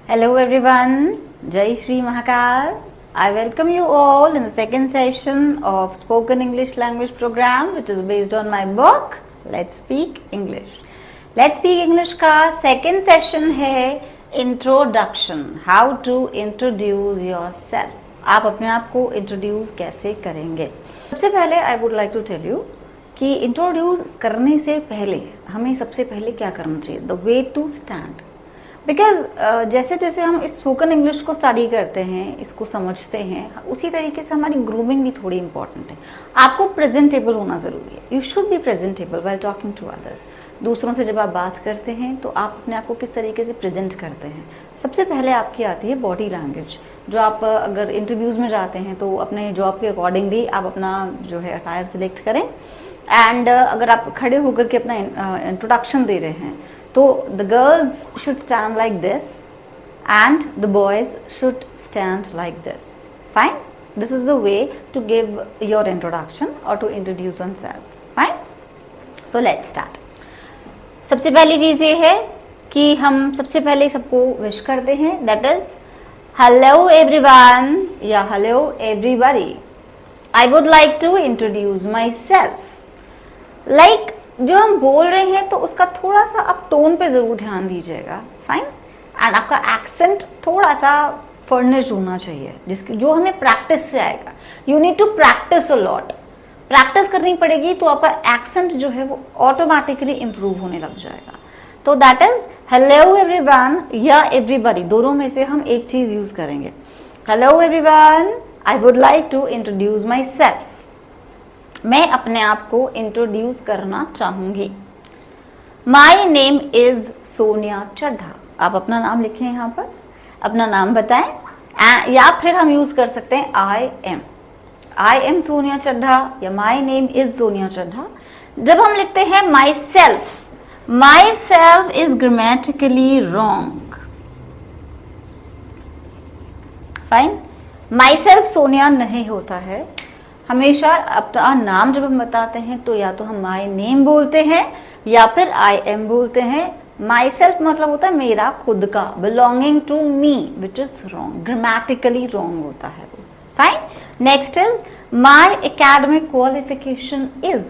Hello everyone, Jai Shri Mahakal. I welcome you all in the second session of Spoken English Language Program which is based on my book Let's Speak English. Let's Speak English का second session है Introduction. How to introduce yourself. आप अपने आप को introduce कैसे करेंगे? सबसे पहले I would like to tell you कि इंट्रोड्यूस करने से पहले हमें सबसे पहले क्या करना चाहिए, the way to stand. Because जैसे जैसे हम इस स्पोकन इंग्लिश को स्टडी करते हैं, इसको समझते हैं, उसी तरीके से हमारी ग्रूमिंग भी थोड़ी इंपॉर्टेंट है. आपको प्रेजेंटेबल होना ज़रूरी है. You should be presentable while talking to others. दूसरों से जब आप बात करते हैं तो आप अपने आप को किस तरीके से प्रेजेंट करते हैं. सबसे पहले आपकी आती है बॉडी लैंग्वेज. जो आप अगर इंटरव्यूज़ में जाते हैं तो अपने जॉब के अकॉर्डिंगली आप अपना जो है अटायर सिलेक्ट करें. एंड अगर आप खड़े होकर के अपना इंट्रोडक्शन दे रहे हैं तो the girls should stand like this and the boys should stand like this. Fine. This is the way to give your introduction और to introduce oneself. Fine. So let's start. सबसे पहली चीज ये है कि हम सबसे पहले सबको विश करते हैं, दैट इज हेलो एवरीवन या hello everybody. I would like to introduce myself. Like जो हम बोल रहे हैं तो उसका थोड़ा सा आप टोन पे जरूर ध्यान दीजिएगा. फाइन. एंड आपका एक्सेंट थोड़ा सा फर्निश्ड होना चाहिए, जिसकी जो हमें प्रैक्टिस से आएगा. You need to practice a lot. Practice करनी पड़ेगी तो आपका एक्सेंट जो है वो ऑटोमेटिकली इंप्रूव होने लग जाएगा. तो दैट इज हेलो एवरीवन या एवरीबॉडी. दोनों में से हम एक चीज यूज करेंगे. Hello everyone, I would like to introduce myself. मैं अपने आप को इंट्रोड्यूस करना चाहूंगी. My name is Sonia Chadha. आप अपना नाम लिखें यहाँ पर, अपना नाम बताएं. या फिर हम यूज कर सकते हैं आई एम सोनिया चड्ढा या my name is Sonia Chadha. जब हम लिखते हैं my self is grammatically wrong. Fine. My self Sonia नहीं होता है. हमेशा अपना नाम जब हम बताते हैं तो या तो हम माई नेम बोलते हैं या फिर आई एम बोलते हैं. माई सेल्फ मतलब होता है मेरा खुद का, belonging to me, which is wrong, grammatically wrong होता है. Fine. Next is my academic qualification is.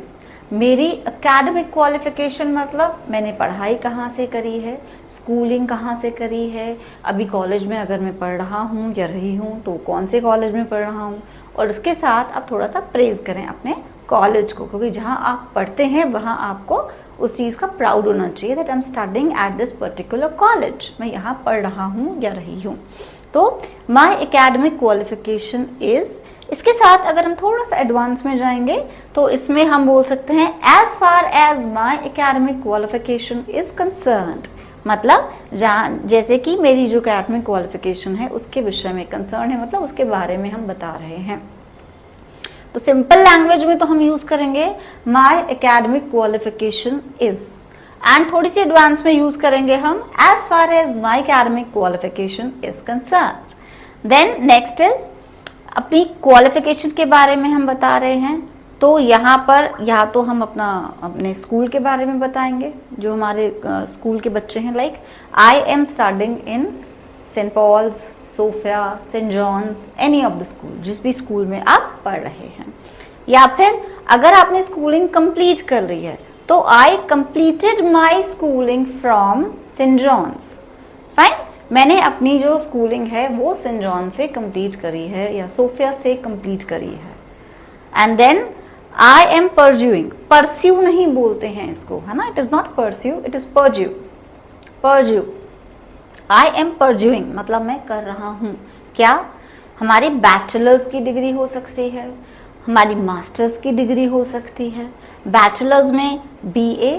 मेरी एकेडमिक क्वालिफिकेशन मतलब मैंने पढ़ाई कहाँ से करी है, स्कूलिंग कहाँ से करी है, अभी कॉलेज में अगर मैं पढ़ रहा हूँ या रही हूँ तो कौन से कॉलेज में पढ़ रहा हूँ. और उसके साथ आप थोड़ा सा प्रेज करें अपने कॉलेज को, क्योंकि जहाँ आप पढ़ते हैं वहाँ आपको उस चीज़ का प्राउड होना चाहिए, that I am studying at this particular college. मैं यहाँ पढ़ रहा हूँ या रही हूँ. तो माई एकेडमिक क्वालिफिकेशन इज. इसके साथ अगर हम थोड़ा सा एडवांस में जाएंगे तो इसमें हम बोल सकते हैं as far as my academic qualification is concerned. मतलब जैसे कि मेरी जो एकेडमिक क्वालिफिकेशन है उसके विषय में कंसर्न है, मतलब उसके बारे में हम बता रहे हैं. तो सिंपल लैंग्वेज में तो हम यूज करेंगे my academic qualification is. And थोड़ी सी एडवांस में यूज करेंगे हम as far as my academic qualification is concern. Then next is अपनी क्वालिफिकेशन के बारे में हम बता रहे हैं. तो यहाँ पर या तो हम अपने स्कूल के बारे में बताएंगे, जो हमारे स्कूल के बच्चे हैं. Like I am studying in Saint Paul's, Sophia, Saint John's, any of the school, जिस भी स्कूल में आप पढ़ रहे हैं. या फिर अगर आपने स्कूलिंग कंप्लीट कर ली है तो I completed my schooling from Saint John's. Fine. मैंने अपनी जो स्कूलिंग है वो सेंट जॉन से कंप्लीट करी है या सोफिया से कंप्लीट करी है. And then I am pursuing. Pursue नहीं बोलते हैं इसको, है ना. It is not pursue, it is pursue. I am pursuing मतलब मैं कर रहा हूँ. क्या हमारी बैचलर्स की डिग्री हो सकती है, हमारी मास्टर्स की डिग्री हो सकती है. बैचलर्स में BA,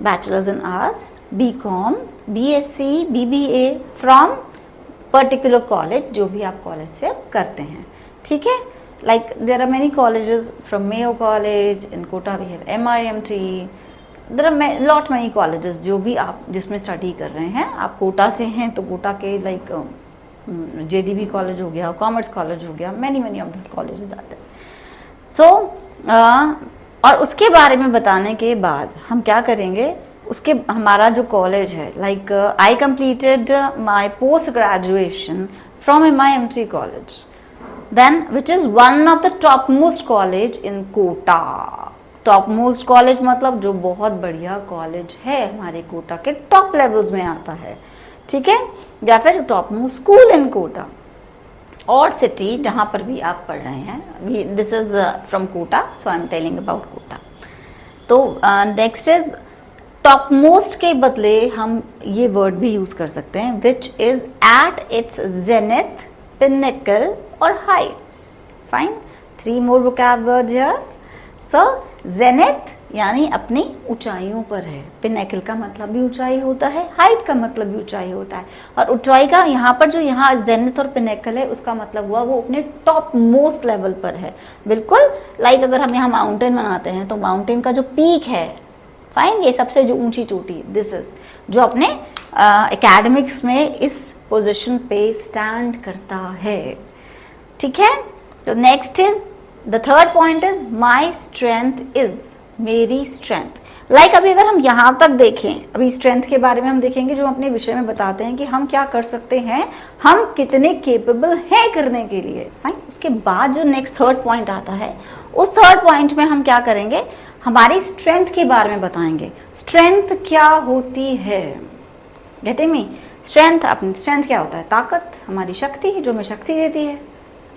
bachelors in arts, BCom, BSc, BBA from particular college, जो भी आप कॉलेज से करते हैं. ठीक है. Like there are many colleges from Mayo College, in Kota we have MIMT, there are lot many colleges जो भी आप जिसमें स्टडी कर रहे हैं. आप कोटा से हैं तो कोटा के लाइक JDB कॉलेज हो गया, कॉमर्स कॉलेज हो गया, many of the colleges आते हैं. So और उसके बारे में बताने के बाद हम क्या करेंगे उसके हमारा जो कॉलेज है, like I completed my post graduation from MIMT college, then which is one of the top most college in Kota. Top most college मतलब जो बहुत बढ़िया कॉलेज है, हमारे कोटा के टॉप लेवल्स में आता है, ठीक है, या फिर top most school in Kota और सिटी जहां पर भी आप पढ़ रहे हैं। This is from Kota, so I am telling about Kota. तो नेक्स्ट इज टॉप मोस्ट के बदले हम ये वर्ड भी यूज कर सकते हैं, which is at its zenith, pinnacle और heights. Fine, 3 more vocab word here. So zenith यानी अपनी ऊंचाइयों पर है, पिनेकल का मतलब भी ऊंचाई होता है, हाइट का मतलब भी ऊंचाई होता है, और ऊंचाई का यहाँ पर जो यहाँ जेनिथ और पिनेकल है उसका मतलब हुआ वो अपने टॉप मोस्ट लेवल पर है। बिल्कुल लाइक अगर हम यहाँ माउंटेन बनाते हैं तो माउंटेन का जो पीक है, फाइन, ये सबसे जो ऊंची चोटी, दिस इज जो अपने एकेडमिक्स में इस पोजिशन पे स्टैंड करता है, ठीक है। तो next is the third point is my strength is, मेरी स्ट्रेंथ। लाइक अभी अगर हम यहां तक देखें, अभी स्ट्रेंथ के बारे में हम देखेंगे जो अपने विषय में बताते हैं कि हम क्या कर सकते हैं, हम कितने केपेबल हैं करने के लिए। फाइन, उसके बाद जो नेक्स्ट थर्ड पॉइंट आता है, उस थर्ड पॉइंट में हम क्या करेंगे, हमारी स्ट्रेंथ के बारे में बताएंगे। स्ट्रेंथ क्या होती है, गेटिंग मी? स्ट्रेंथ, अपनी स्ट्रेंथ क्या होता है, ताकत, हमारी शक्ति जो हमें शक्ति देती है,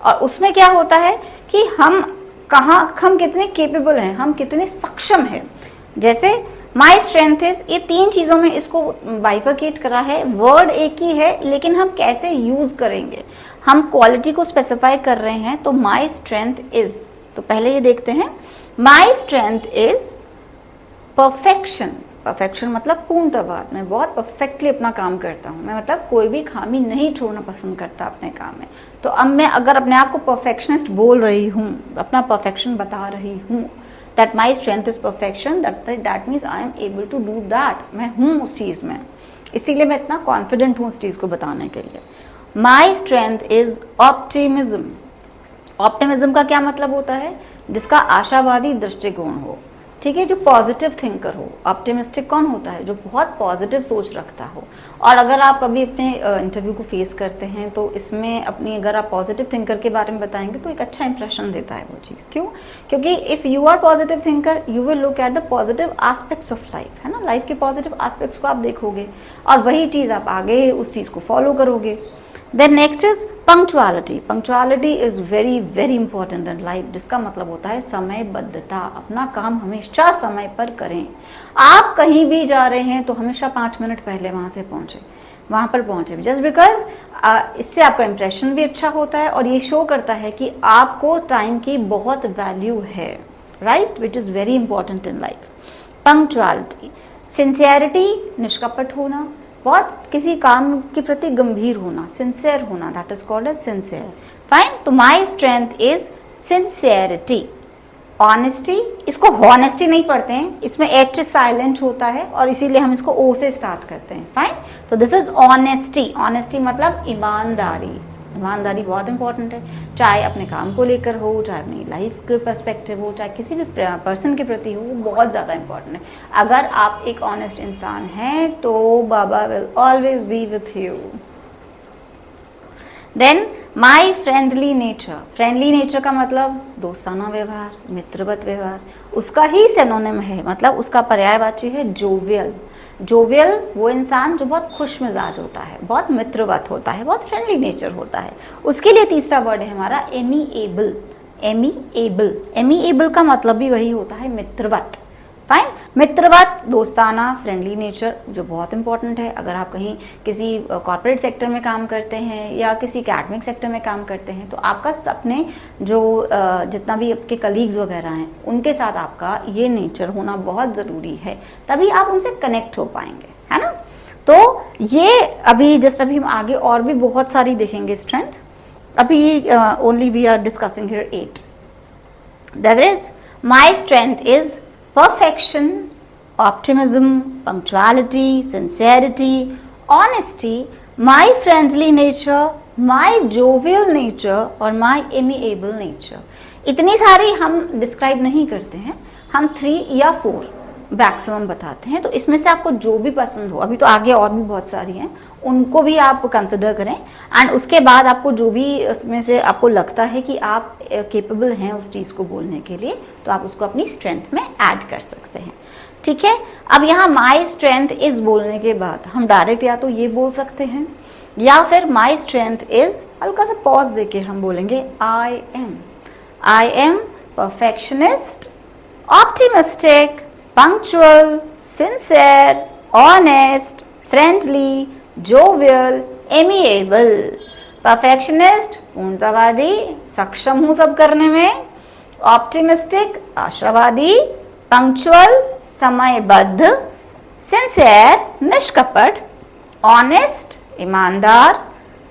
और उसमें क्या होता है कि हम हम कितने केपेबल हैं, हम कितने सक्षम हैं। जैसे माई स्ट्रेंथ इज, ये 3 चीजों में इसको बाइफरकेट करा है, वर्ड एक ही है लेकिन हम कैसे यूज करेंगे, हम क्वालिटी को स्पेसिफाई कर रहे हैं। तो माई स्ट्रेंथ इज, तो पहले ये देखते हैं, माई स्ट्रेंथ इज परफेक्शन। परफेक्शन मतलब पूर्णतः, मैं बहुत परफेक्टली अपना काम करता हूँ, मैं मतलब कोई भी खामी नहीं छोड़ना पसंद करता अपने काम में। तो अब मैं अगर अपने आप को परफेक्शनिस्ट बोल रही हूँ, अपना परफेक्शन बता रही हूँ, that my strength is perfection, that means I am able to do that, मैं हूँ उस चीज में, इसीलिए मैं इतना कॉन्फिडेंट हूँ उस चीज को बताने के लिए। माई स्ट्रेंथ इज ऑप्टिमिज्म। ऑप्टिमिज्म का क्या मतलब होता है, जिसका आशावादी दृष्टिकोण हो, ठीक है, जो पॉजिटिव थिंकर हो। ऑप्टिमिस्टिक कौन होता है, जो बहुत पॉजिटिव सोच रखता हो। और अगर आप कभी अपने इंटरव्यू को फेस करते हैं तो इसमें अपनी, अगर आप पॉजिटिव थिंकर के बारे में बताएंगे तो एक अच्छा इंप्रेशन देता है वो चीज़। क्यों? क्योंकि if you are positive thinker you will look at the positive aspects of life, है ना, लाइफ के पॉजिटिव एस्पेक्ट्स को आप देखोगे और वही चीज़ आप आगे उस चीज़ को फॉलो करोगे। Then next is punctuality. Punctuality is very very important in life, जिसका मतलब होता है समयबद्धता, अपना काम हमेशा समय पर करें। आप कहीं भी जा रहे हैं तो हमेशा 5 मिनट पहले वहां पर पहुंचे, जस्ट बिकॉज इससे आपका इंप्रेशन भी अच्छा होता है और ये शो करता है कि आपको टाइम की बहुत वैल्यू है, right, which is very important in life. Punctuality, sincerity, निष्कपट होना, बहुत किसी काम के प्रति गंभीर होना, सिंसियर होना, that is called as sincere. Fine, तो my strength is sincerity. Honesty, इसको हॉनेस्टी नहीं पढ़ते हैं, इसमें एच साइलेंट होता है और इसीलिए हम इसको ओ से स्टार्ट करते हैं। फाइन, तो दिस इज ऑनेस्टी। ऑनेस्टी मतलब ईमानदारी। ईमानदारी बहुत इंपॉर्टेंट है, चाहे अपने काम को लेकर हो, चाहे अपनी लाइफ के पर्सपेक्टिव हो, चाहे किसी भी पर्सन के प्रति हो, वो बहुत ज़्यादा इंपॉर्टेंट है। अगर आप एक ऑनेस्ट इंसान हैं तो बाबा will always be with you. Then my friendly nature. Friendly nature का मतलब दोस्ताना व्यवहार, मित्रवत व्यवहार, उसका ही सिनोनिम है, मतलब उसका पर्यायवाची है जोवियल। जोवियल वो इंसान जो बहुत खुश मिजाज होता है, बहुत मित्रवत होता है, बहुत फ्रेंडली नेचर होता है। उसके लिए तीसरा वर्ड है हमारा एमीएबल। एमीएबल, एमीएबल का मतलब भी वही होता है, मित्रवत। फाइन, मित्रवत, दोस्ताना, फ्रेंडली नेचर, जो बहुत इंपॉर्टेंट है। अगर आप कहीं किसी कॉर्पोरेट सेक्टर में काम करते हैं या किसी एकेडमिक सेक्टर में काम करते हैं तो आपका अपने जो जितना भी आपके कलीग्स वगैरह हैं उनके साथ आपका ये नेचर होना बहुत ज़रूरी है, तभी आप उनसे कनेक्ट हो पाएंगे, है ना। तो ये अभी हम आगे और भी बहुत सारी देखेंगे स्ट्रेंथ। अभी only we are discussing here 8। That is my strength is perfection, optimism, punctuality, sincerity, honesty, my friendly nature, my jovial nature और my amiable nature। इतनी सारी हम डिस्क्राइब नहीं करते हैं, हम 3 या 4 मैक्सिमम बताते हैं। तो इसमें से आपको जो भी पसंद हो, अभी तो आगे और भी बहुत सारी हैं, उनको भी आप कंसिडर करें एंड उसके बाद आपको जो भी उसमें से आपको लगता है कि आप केपेबल हैं उस चीज़ को बोलने के लिए, तो आप उसको अपनी स्ट्रेंथ में ऐड कर सकते हैं। ठीक है, अब यहाँ माई स्ट्रेंथ इज बोलने के बाद हम डायरेक्ट या तो ये बोल सकते हैं या फिर माई स्ट्रेंथ इज हल्का सा पॉज देके हम बोलेंगे I am perfectionist, optimistic, punctual, sincere, honest, friendly, jovial, amiable. Perfectionist पूर्णतावादी, सक्षम हूं सब करने में। ऑप्टिमिस्टिक आशावादी, पंक्चुअल समयबद्ध, सिंसियर निष्कपट, ऑनेस्ट ईमानदार,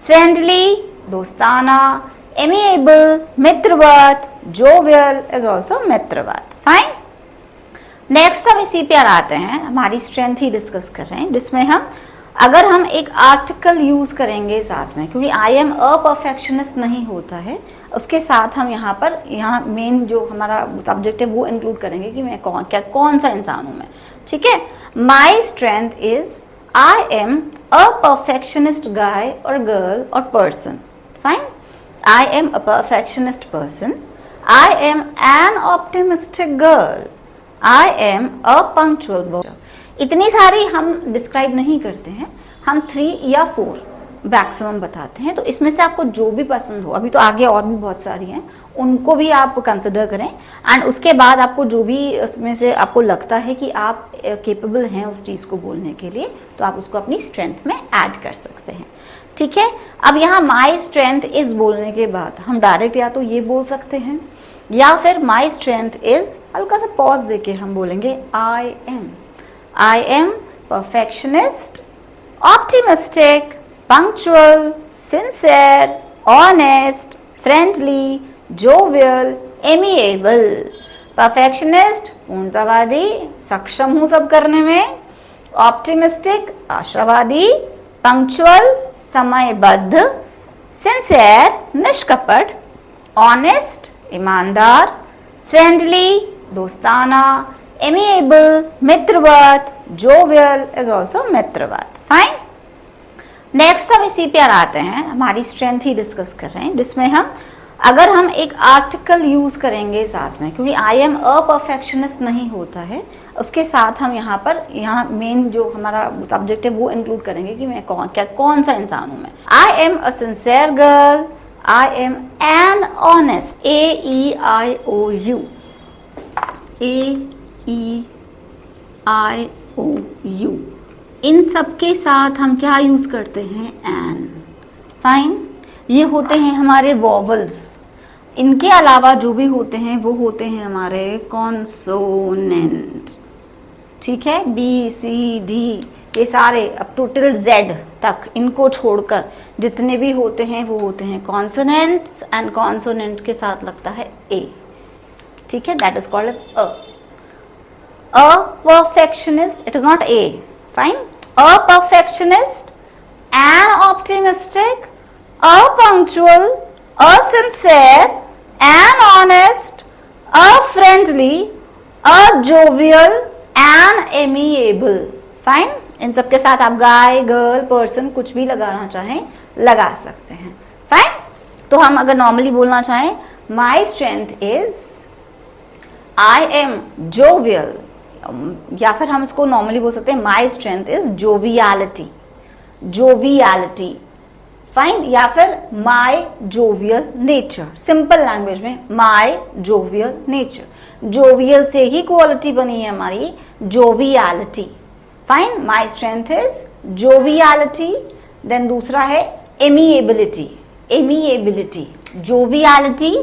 फ्रेंडली दोस्ताना, एमिएबल मित्रवत, जोवियल इज ऑल्सो मित्रवत। फाइन, नेक्स्ट हम इसी पे आते हैं, हमारी स्ट्रेंथ ही डिस्कस कर रहे हैं, जिसमें हम अगर हम एक आर्टिकल यूज करेंगे साथ में, क्योंकि आई एम अ परफेक्शनिस्ट नहीं होता है, उसके साथ हम यहाँ मेन जो हमारा सब्जेक्ट है वो इंक्लूड करेंगे कि मैं कौन सा इंसान हूं मैं। ठीक है, my strength is I am a perfectionist guy और गर्ल और person. Fine, I am a perfectionist person, I am an optimistic girl, I am a punctual boy. इतनी सारी हम डिस्क्राइब नहीं करते हैं, हम 3 या 4 मैक्सिमम बताते हैं। तो इसमें से आपको जो भी पसंद हो, अभी तो आगे और भी बहुत सारी हैं, उनको भी आप कंसिडर करें एंड उसके बाद आपको जो भी उसमें से आपको लगता है कि आप केपेबल हैं उस चीज़ को बोलने के लिए, तो आप उसको अपनी स्ट्रेंथ में ऐड कर सकते हैं। ठीक है, अब यहाँ माई स्ट्रेंथ इज बोलने के बाद हम डायरेक्ट या तो ये बोल सकते हैं या फिर माई स्ट्रेंथ इज हल्का सा पॉज देके हम बोलेंगे I am perfectionist, optimistic, punctual, sincere, honest, friendly, jovial, amiable. Perfectionist पूर्णतावादी, सक्षम हूं सब करने में। ऑप्टिमिस्टिक आशावादी, पंक्चुअल समयबद्ध, सिंसियर निष्कपट, ऑनेस्ट ईमानदार, फ्रेंडली दोस्ताना, एमिएबल मित्रवत, जोवियल इज ऑल्सो मित्रवत। फाइन, नेक्स्ट हम इसी पे आते हैं, हमारी स्ट्रेंथ ही डिस्कस कर रहे हैं, जिसमें हम अगर हम एक आर्टिकल यूज करेंगे साथ में, क्योंकि आई एम अ परफेक्शनिस्ट नहीं होता है, उसके साथ हम यहाँ मेन जो हमारा सब्जेक्ट है वो इंक्लूड करेंगे कि मैं कौन सा इंसान हूं मैं। आई am a sincere girl, I am an honest, AEIOU, AEIOU, इन सब के साथ हम क्या यूज करते हैं, एन। फाइन, ये होते हैं हमारे वॉवल्स। इनके अलावा जो भी होते हैं वो होते हैं हमारे कॉन्सोनेंट। ठीक है, BCD ये सारे अब टोटल Z तक, इनको छोड़कर जितने भी होते हैं वो होते हैं कॉन्सोनेंट्स एंड कॉन्सोनेंट के साथ लगता है A। ठीक है, that is called as a perfectionist, it is not A। Fine, a perfectionist, an optimistic, a punctual, a sincere, an honest, a friendly, a jovial, an amiable। Fine, इन सब के साथ आप गाय, गर्ल, पर्सन कुछ भी लगाना चाहें लगा सकते हैं। फाइन, तो हम अगर नॉर्मली बोलना चाहें, माई strength is I M jovial, या फिर हम इसको नॉर्मली बोल सकते हैं माई स्ट्रेंथ इज जोवियलिटी, फाइन, या फिर माई जोवियल नेचर, सिंपल लैंग्वेज में माई जोवियल नेचर। जोवियल से ही क्वालिटी बनी है हमारी joviality. Fine, my strength is joviality. Then दूसरा है amiability, joviality,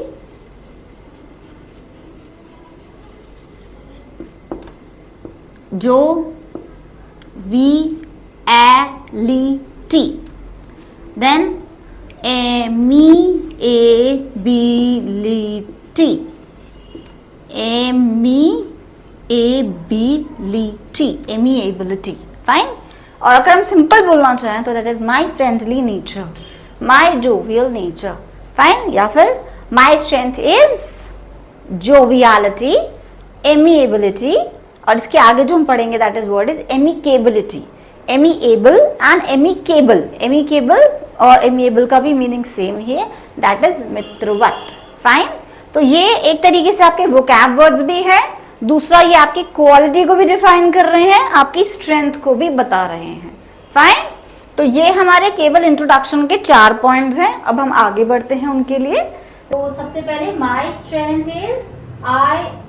joviality. Then amiability, fine. और अगर हम सिंपल बोलना चाहें तो that is my friendly nature, my jovial nature. Fine, या फिर माई स्ट्रेंथ इज जोवियलिटी, एमिएबिलिटी, और इसके आगे जो हम पढ़ेंगे that is word is amicability. Amiable and amicable, amicable और एमिएबल का भी मीनिंग सेम ही है, दैट इज मित्रवत। फाइन, तो ये एक तरीके से आपके वोकैब वर्ड्स भी है, दूसरा ये आपकी क्वालिटी को भी डिफाइन कर रहे हैं, आपकी स्ट्रेंथ को भी बता रहे हैं। फाइन, तो ये हमारे केवल इंट्रोडक्शन के 4 पॉइंट्स हैं। अब हम आगे बढ़ते हैं उनके लिए। तो सबसे पहले माई strength is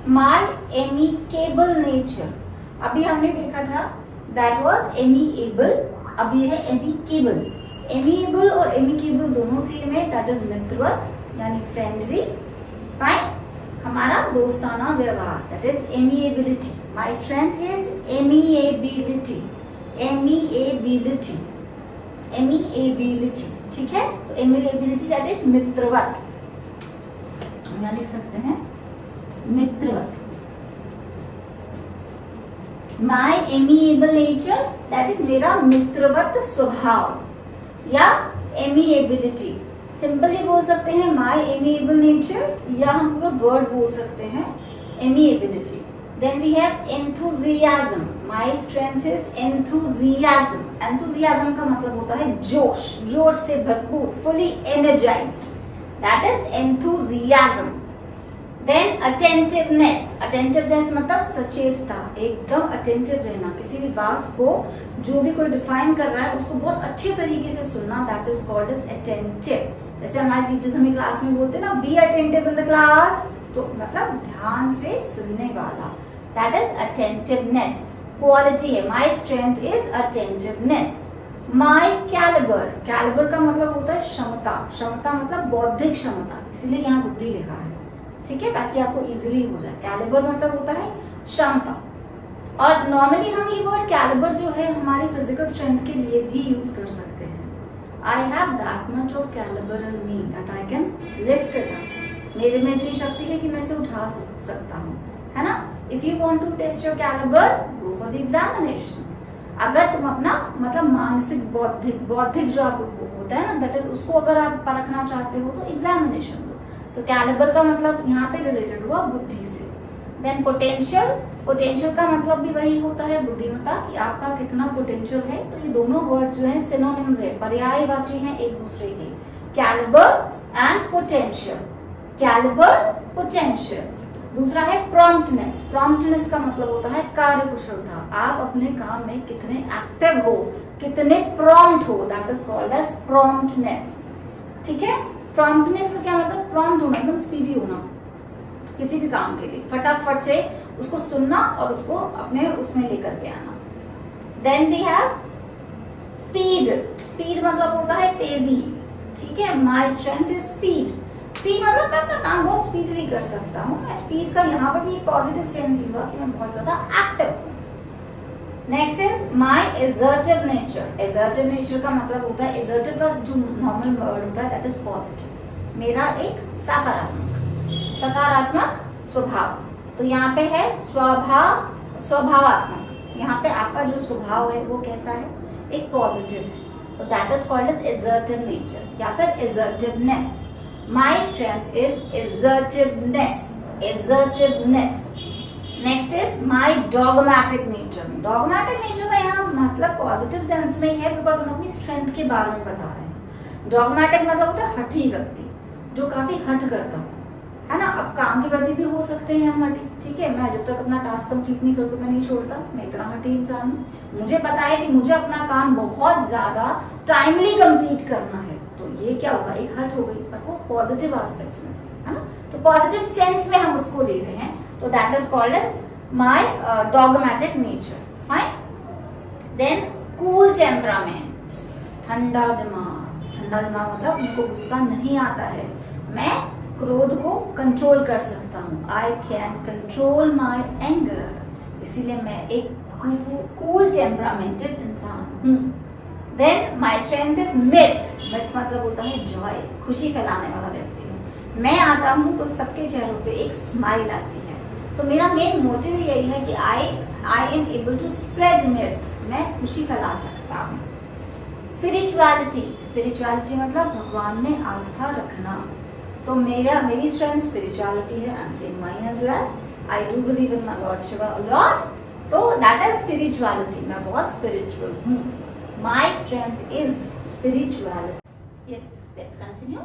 my amicable nature. अभी हमने देखा था दैट वाज एमिएबल, अब ये है एमिकेबल। एमिएबल और एमिकेबल दोनों सेम है, दैट इज मित्रवत यानी फ्रेंडली। फाइन, हमारा दोस्ताना व्यवहार, that is amiability. My strength is amiability, amiability, amiability. ठीक है, तो एमिएबिलिटी दैट इज मित्रवत, यहाँ लिख सकते हैं मित्रवत। माई एमिएबल नेचर दैट इज मेरा मित्रवत स्वभाव या एमिएबिलिटी। सिंपली बोल सकते हैं माई एमिएबल नेचर, या हम पूरा वर्ड बोल सकते हैं amiability. Then we have enthusiasm. My strength is enthusiasm. Enthusiasm का मतलब होता है जोश, जोश से भरपूर, fully energised, that is enthusiasm. Then attentiveness. Attentiveness मतलब सचेतता, एकदम अटेंटिव रहना, किसी भी बात को जो भी कोई डिफाइन कर रहा है उसको बहुत अच्छे तरीके से सुनना, that is called as attentive. जैसे हमारे टीचर्स हमें क्लास में बोलते हैं ना, be attentive in the class, तो मतलब ध्यान से सुनने वाला, दैट इज अटेंटिवनेस। क्वालिटी है, my strength is attentiveness. My calibre. Calibre का मतलब होता है क्षमता, क्षमता मतलब बौद्धिक क्षमता, इसीलिए यहाँ बुद्धि लिखा है, ठीक है, ताकि आपको इजीली हो जाए। कैलिबर मतलब होता है क्षमता, और नॉर्मली हम ये वर्ड कैलिबर जो है हमारी फिजिकल स्ट्रेंथ के लिए भी यूज कर सकते हैं। I have that much of calibre in me that I can lift it up. मेरे में इतनी शक्ति है कि मैं इसे उठा सकता हूँ, है ना। If you want to test your calibre, go for the examination. अगर तुम अपना मतलब मानसिक बौद्धिक जो आपको होता है ना, दैट इज उसको अगर आप परखना चाहते हो तो एग्जामिनेशन दो। तो कैलिबर का मतलब यहाँ पे रिलेटेड हुआ बुद्धि से। Then potential. पोटेंशियल का मतलब भी वही होता है बुद्धिमत्ता, कि आपका कितना पोटेंशियल है। तो ये दोनों वर्ड जो है सिनोनिम्स है, पर्यायवाची हैं एक दूसरे के, calibre and potential. Calibre, potential. दूसरा है प्रॉम्प्टनेस। प्रॉम्प्टनेस का मतलब होता है कार्य कुशलता, आप अपने काम में कितने एक्टिव हो, कितने प्रॉम्प्ट हो, that is called as promptness. ठीक है, प्रॉम्प्टनेस का क्या मतलब, प्रॉम्प्ट होना, एकदम स्पीडी होना किसी भी काम के लिए, फटाफट से उसको सुनना और उसको अपने उसमें लेकर के आना। Then we have speed. Speed मतलब होता है तेजी, ठीक है। My strength is speed. Speed मतलब मैं अपना काम बहुत स्पीडली कर सकता हूँ। स्पीड का यहाँ पर भी एक पॉजिटिव सेंस हुआ कि मैं बहुत ज्यादा एक्टिव हूँ। Next is my assertive nature. Assertive nature का मतलब होता है, एजर्टिव का जो नॉर्मल वर्ड होता है दैट इज पॉजिटिव, मेरा एक सकारात्मक स्वभाव। तो यहाँ पे है स्वभावात्मक, यहाँ पे आपका जो स्वभाव है वो कैसा है, एक पॉजिटिव है, तो that is called as assertive nature या फिर assertiveness. My strength is assertiveness, assertiveness. Next is my dogmatic nature. Dogmatic nature का यहाँ मतलब पॉजिटिव सेंस में ही है, बिकॉज हम अपनी स्ट्रेंथ के बारे में बता रहे हैं। डॉगमैटिक मतलब होता है हठी व्यक्ति, जो काफी हट करता हो, है ना। अब काम के प्रति भी हो सकते हैं हम हटी, ठीक है। मैं जब तक अपना टास्क कंप्लीट नहीं करूँ मैं नहीं छोड़ता, मैं इतना हटी इंसान हूँ। मुझे पता है कि मुझे अपना काम बहुत ज्यादा टाइमली कंप्लीट करना है, तो ये क्या होगा, एक हट हो गई, बट वो पॉजिटिव एस्पेक्ट्स में, है ना। तो पॉजिटिव सेंस में हम उसको ले रहे हैं, तो that is called as my dogmatic nature. Fine. Then cool temperament, ठंडा दिमाग। ठंडा दिमाग मतलब उनको गुस्सा नहीं आता है, मैं क्रोध को कंट्रोल कर सकता हूँ। I can control my anger, इसीलिए मैं एक कूल टेम्परामेंटेड इंसान हूँ। Then my strength is मिर्थ। मिर्थ मतलब होता है जॉय, खुशी फैलाने वाला व्यक्ति हूँ। मैं आता हूँ तो सबके चेहरों पे एक स्माइल आती है, तो मेरा मेन मोटिव यही है कि I am able to spread mirth, मैं खुशी फैला सकता हूँ। स्पिरिचुअलिटी। स्पिरिचुअलिटी मतलब भगवान में आस्था रखना, तो मेरी स्ट्रेंथ स्पिरिचुअलिटी है, and same mine as well. I do believe in my lord Shiva a lot, तो दैट इज स्पिरिचुअलिटी, मैं बहुत स्पिरिचुअल हूँ। My strength is spirituality. Yes, let's continue.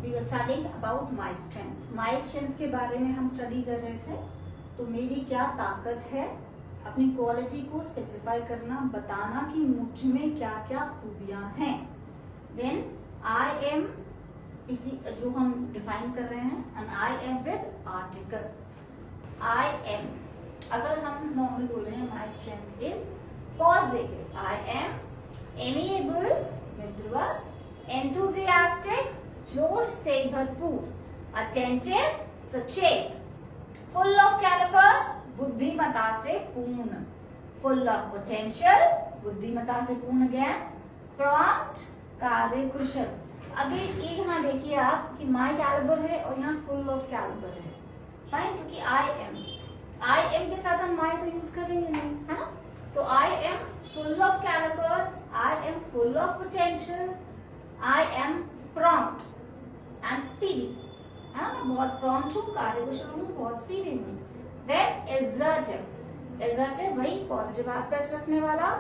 We were studying about my strength. My strength के बारे में हम study कर रहे थे। तो मेरी क्या ताकत है, अपनी क्वालिटी को स्पेसिफाई करना, बताना कि मुझ में क्या क्या खूबियां हैं। देन आई एम, इसी जो हम डिफाइन कर रहे हैं, and I am with article I am. अगर हम नॉर्मल बोल रहे हैं माई स्ट्रेंथ इज, पॉज देखिए, आई एम एमिएबल, मित्रवत, एंथुसियास्टिक, जोश से भरपूर, अटेंटिव, सचेत, फुल ऑफ कैलिबर, बुद्धिमता से पूर्ण, फुल ऑफ पोटेंशियल, बुद्धिमता से पूर्ण ज्ञान, प्रॉम्प्ट, कार्य कुशल। अभी ये यहाँ देखिए आप कि माई कैलिबर है और यहाँ फुल ऑफ कैलिबर है, फाइन, क्योंकि आई एम के साथ हम माई तो यूज करेंगे नहीं, है ना। तो I am full of calibre, I am full of potential, I am prompt and speedy, है ना। मैं बहुत प्रॉम्प्ट हूँ, कार्यकुशल हूँ, बहुत स्पीडी हूँ। देन एसर्टिव, एसर्टिव वही पॉजिटिव एस्पेक्ट्स रखने वाला,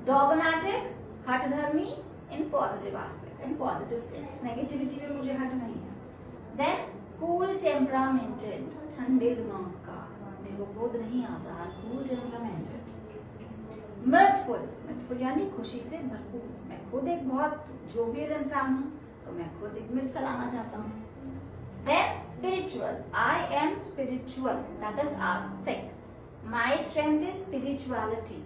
डॉगमेटिक, हठधर्मी in positive aspect, in positive sense, negativity में मुझे हट नहीं है। देन कूल टेम्परामेंटेड, ठंडे दिमाग का, मेरे को क्रोध नहीं आता है, कूल टेम्परामेंटेड। मिर्थफुल, मिर्थफुल यानी खुशी से भरपूर, मैं खुद एक बहुत जोवियल इंसान हूँ, तो मैं खुद एक मिर्च फैलाना चाहता हूँ। Then spiritual, I am spiritual, that is aspect. My strength is spirituality.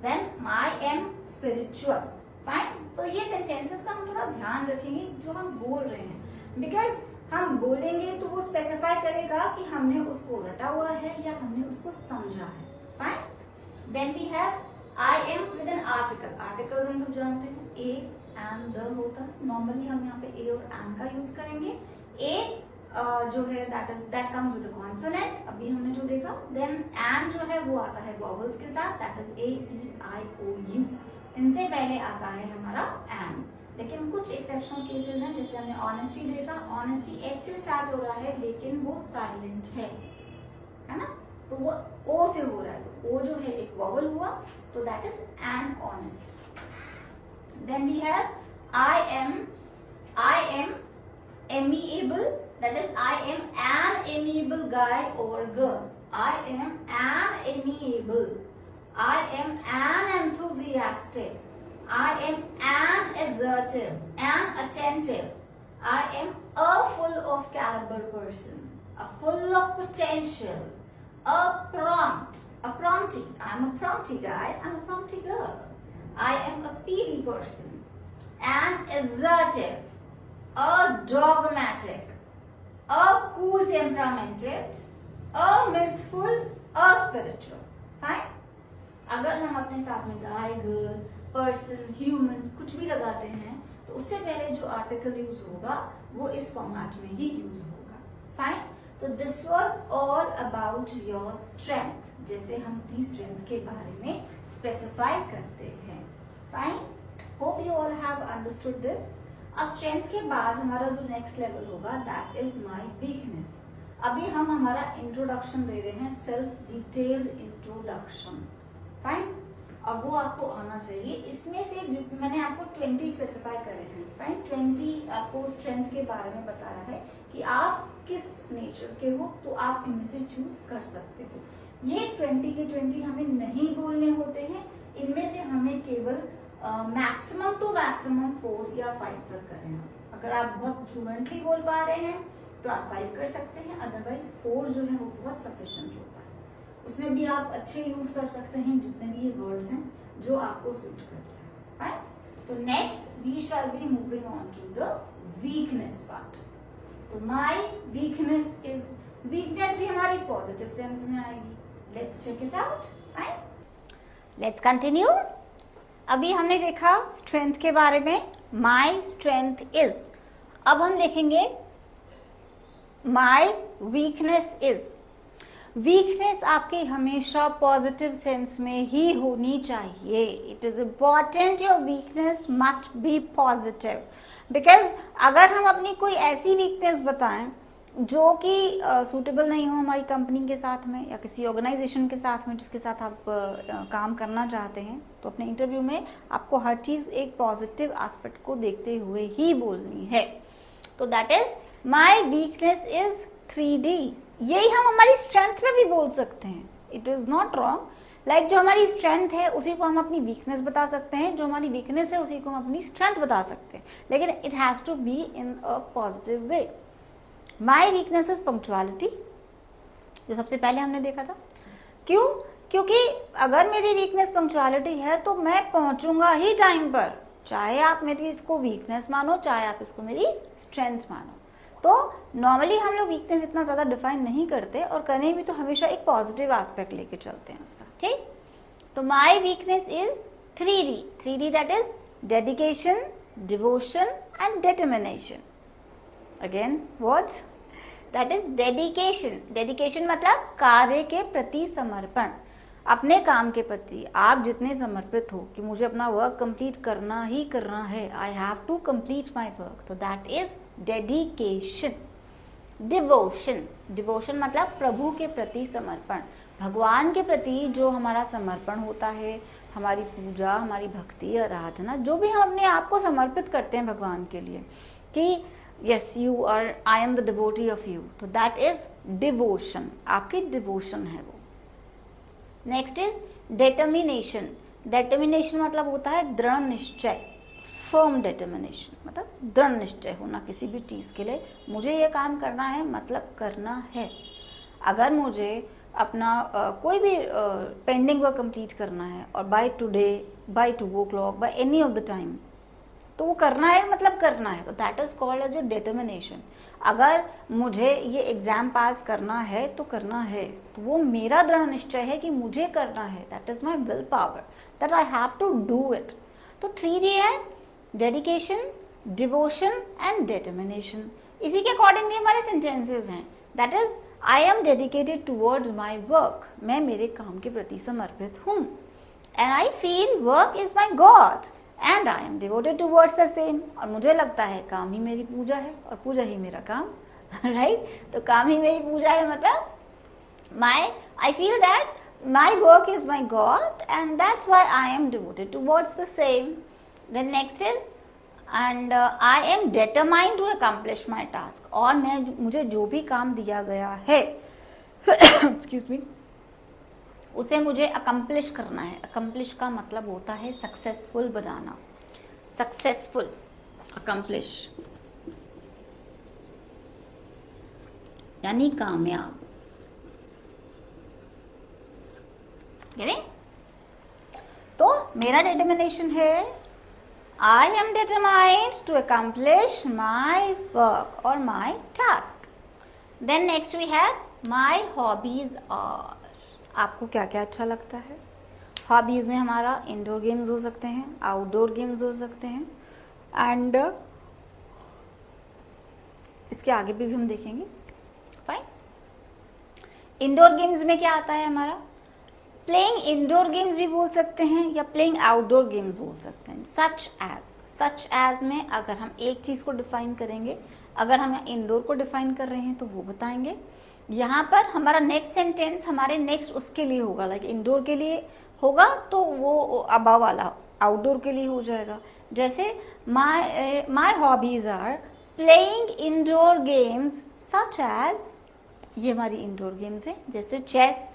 Then I am spiritual. Fine. तो ये sentences का हम थोड़ा ध्यान रखेंगे जो हम बोल रहे हैं, because हम बोलेंगे तो वो स्पेसिफाई करेगा कि हमने उसको रटा हुआ है या हमने उसको समझा है। Fine. Then we have I am with an article. Articles हम सब जानते हैं, a and the होता है। नॉर्मली हम यहाँ पे a और and का यूज करेंगे। a जो है that comes with a consonant, अभी हमने जो देखा। then and जो है वो आता है vowels के साथ, that is a e i o u। इनसे पहले आता है हमारा and, लेकिन कुछ एक्सेप्शनल केसेस हैं, जैसे हमने ऑनेस्टी देखा, ऑनेस्टी एच से स्टार्ट हो रहा है लेकिन वो साइलेंट है ना, तो वो ओ से हो रहा है, तो ओ जो है एक वॉवल हुआ, तो that is an honest. Then we have I am amiable, that is I am an amiable guy or girl. I am an amiable, I am an enthusiastic, I am an assertive, an attentive, I am a full of caliber person, a full of potential, a prompty, I am a prompty guy, I am a prompty girl, I am a speedy person, an assertive, a dogmatic, a cool temperamented, a mirthful, a spiritual. Fine. अगर हम अपने साथ में गाय, girl, person, human कुछ भी लगाते हैं तो उससे पहले जो आर्टिकल यूज होगा वो इस फॉर्मेट में ही यूज होगा। फाइन। तो this was all about your strength, जैसे हम अपनी स्ट्रेंथ के बारे में स्पेसिफाई करते हैं। Fine. Hope you all have understood this. अब स्ट्रेंथ के बाद हमारा जो नेक्स्ट लेवल होगा दैट इज माय वीकनेस। अभी हम हमारा इंट्रोडक्शन दे रहे हैं, सेल्फ डिटेल्ड इंट्रोडक्शन। फाइन। अब वो आपको आना चाहिए। इसमें से मैंने आपको 20 स्पेसिफाई करे हैं। फाइन। 20 आपको स्ट्रेंथ के बारे में बताया है कि आप किस नेचर के हो, तो आप इनमें से चूज कर सकते हो। ये 20 के 20 हमें नहीं बोलने होते हैं, इनमें से हमें केवल मैक्सिमम टू मैक्सिमम 4 या 5 तक करें। अगर आप बहुत फ्लुएंटली बोल पा रहे हैं तो आप 5 कर सकते हैं, अदरवाइज 4 जो है वो बहुत सफिशिएंट होता है। उसमें भी आप अच्छे यूज कर सकते हैं जितने भी ये वर्ड्स हैं जो आपको सूट करते हैं। तो next we shall be moving on to the weakness part. तो माय वीकनेस इज, वीकनेस भी हमारी पॉजिटिव सेंस में आएगी। Let's check it out. Fine. Let's continue. अभी हमने देखा स्ट्रेंथ के बारे में, माई स्ट्रेंथ इज। अब हम देखेंगे माई वीकनेस इज। वीकनेस आपकी हमेशा पॉजिटिव सेंस में ही होनी चाहिए। It is important your weakness must be positive, because अगर हम अपनी कोई ऐसी वीकनेस बताएं जो कि सूटेबल नहीं हो हमारी कंपनी के साथ में या किसी ऑर्गेनाइजेशन के साथ में जिसके साथ आप काम करना चाहते हैं, तो अपने इंटरव्यू में आपको हर चीज एक पॉजिटिव एस्पेक्ट को देखते हुए ही बोलनी है। तो that is my weakness is 3D। यही हम हमारी स्ट्रेंथ में भी बोल सकते हैं, it is not wrong. Like जो हमारी स्ट्रेंथ है उसी को हम अपनी वीकनेस बता सकते हैं, जो हमारी वीकनेस है उसी को हम अपनी स्ट्रेंथ बता सकते हैं, लेकिन it has to be in a positive way. My weakness is punctuality, जो सबसे पहले हमने देखा था। क्यों? क्योंकि अगर मेरी वीकनेस पंक्चुअलिटी है तो मैं पहुंचूंगा ही टाइम पर, चाहे आप मेरी इसको वीकनेस मानो चाहे आप इसको मेरी स्ट्रेंथ मानो। तो नॉर्मली हम लोग वीकनेस इतना ज्यादा डिफाइन नहीं करते, और करें भी तो हमेशा एक पॉजिटिव एस्पेक्ट लेके चलते हैं उसका, ठीक। तो माई weakness is 3D। 3D that is dedication, devotion and determination. Again words, that is dedication. Dedication मतलब कार्य के प्रति समर्पण, अपने काम के प्रति आप जितने समर्पित हो कि मुझे अपना वर्क कंप्लीट करना ही करना है, I have to complete my work, तो that is dedication. Devotion, devotion मतलब प्रभु के प्रति समर्पण, भगवान के प्रति जो हमारा समर्पण होता है, हमारी पूजा, हमारी भक्ति, आराधना, जो भी हम अपने आप को समर्पित करते हैं भगवान के लिए कि yes you are, I am the devotee of you, तो दैट इज डिवोशन, आपकी डिवोशन है वो। Next is determination. डिटर्मिनेशन मतलब होता है दृढ़ निश्चय, फर्म डिटर्मिनेशन मतलब दृढ़ निश्चय होना किसी भी चीज के लिए, मुझे ये काम करना है मतलब करना है। अगर मुझे अपना कोई भी पेंडिंग वर्क कंप्लीट करना है और by today, by 2 o'clock, by any of the time, तो वो करना है मतलब करना है, तो that is called as a determination. अगर मुझे ये एग्जाम पास करना है तो करना है, तो वो मेरा दृढ़ निश्चय है कि मुझे करना है, that is my will power, that I have to do it. तो 3D है डेडिकेशन, डिवोशन एंड डिटर्मिनेशन। इसी के अकॉर्डिंगली हमारे सेंटेंसेस हैं, that is I M dedicated towards my work, मैं मेरे काम के प्रति समर्पित हूँ, and I feel work is my God and I am devoted towards the same, और मुझे लगता है काम ही मेरी पूजा है और पूजा ही मेरा काम, राइट। तो काम ही मेरी पूजा है मतलब I feel that my work is my God and that's why I am devoted towards the same. Then next is and I am determined to accomplish my task, और मुझे जो भी काम दिया गया है excuse me, उसे मुझे अकम्प्लिश करना है। अकम्प्लिश का मतलब होता है सक्सेसफुल बनाना, सक्सेसफुल, अकम्प्लिश यानी कामयाब। तो मेरा डिटर्मिनेशन है I am determined to accomplish my work or my task. Then next we have my hobbies are. आपको क्या क्या अच्छा लगता है? हॉबीज में हमारा इंडोर गेम्स हो सकते हैं, आउटडोर गेम्स हो सकते हैं, एंड इसके आगे भी हम देखेंगे। फाइन। इंडोर गेम्स में क्या आता है हमारा? प्लेइंग इंडोर गेम्स भी बोल सकते हैं या प्लेइंग आउटडोर गेम्स बोल सकते हैं। सच एज में अगर हम एक चीज को डिफाइन करेंगे, अगर हम इंडोर को डिफाइन कर रहे हैं तो वो बताएंगे। यहाँ पर हमारा नेक्स्ट सेंटेंस हमारे नेक्स्ट उसके लिए होगा, लाइक इंडोर के लिए होगा तो वो अबव वाला आउटडोर के लिए हो जाएगा। जैसे my hobbies are playing indoor games such as, ये हमारी इंडोर गेम्स है, जैसे chess,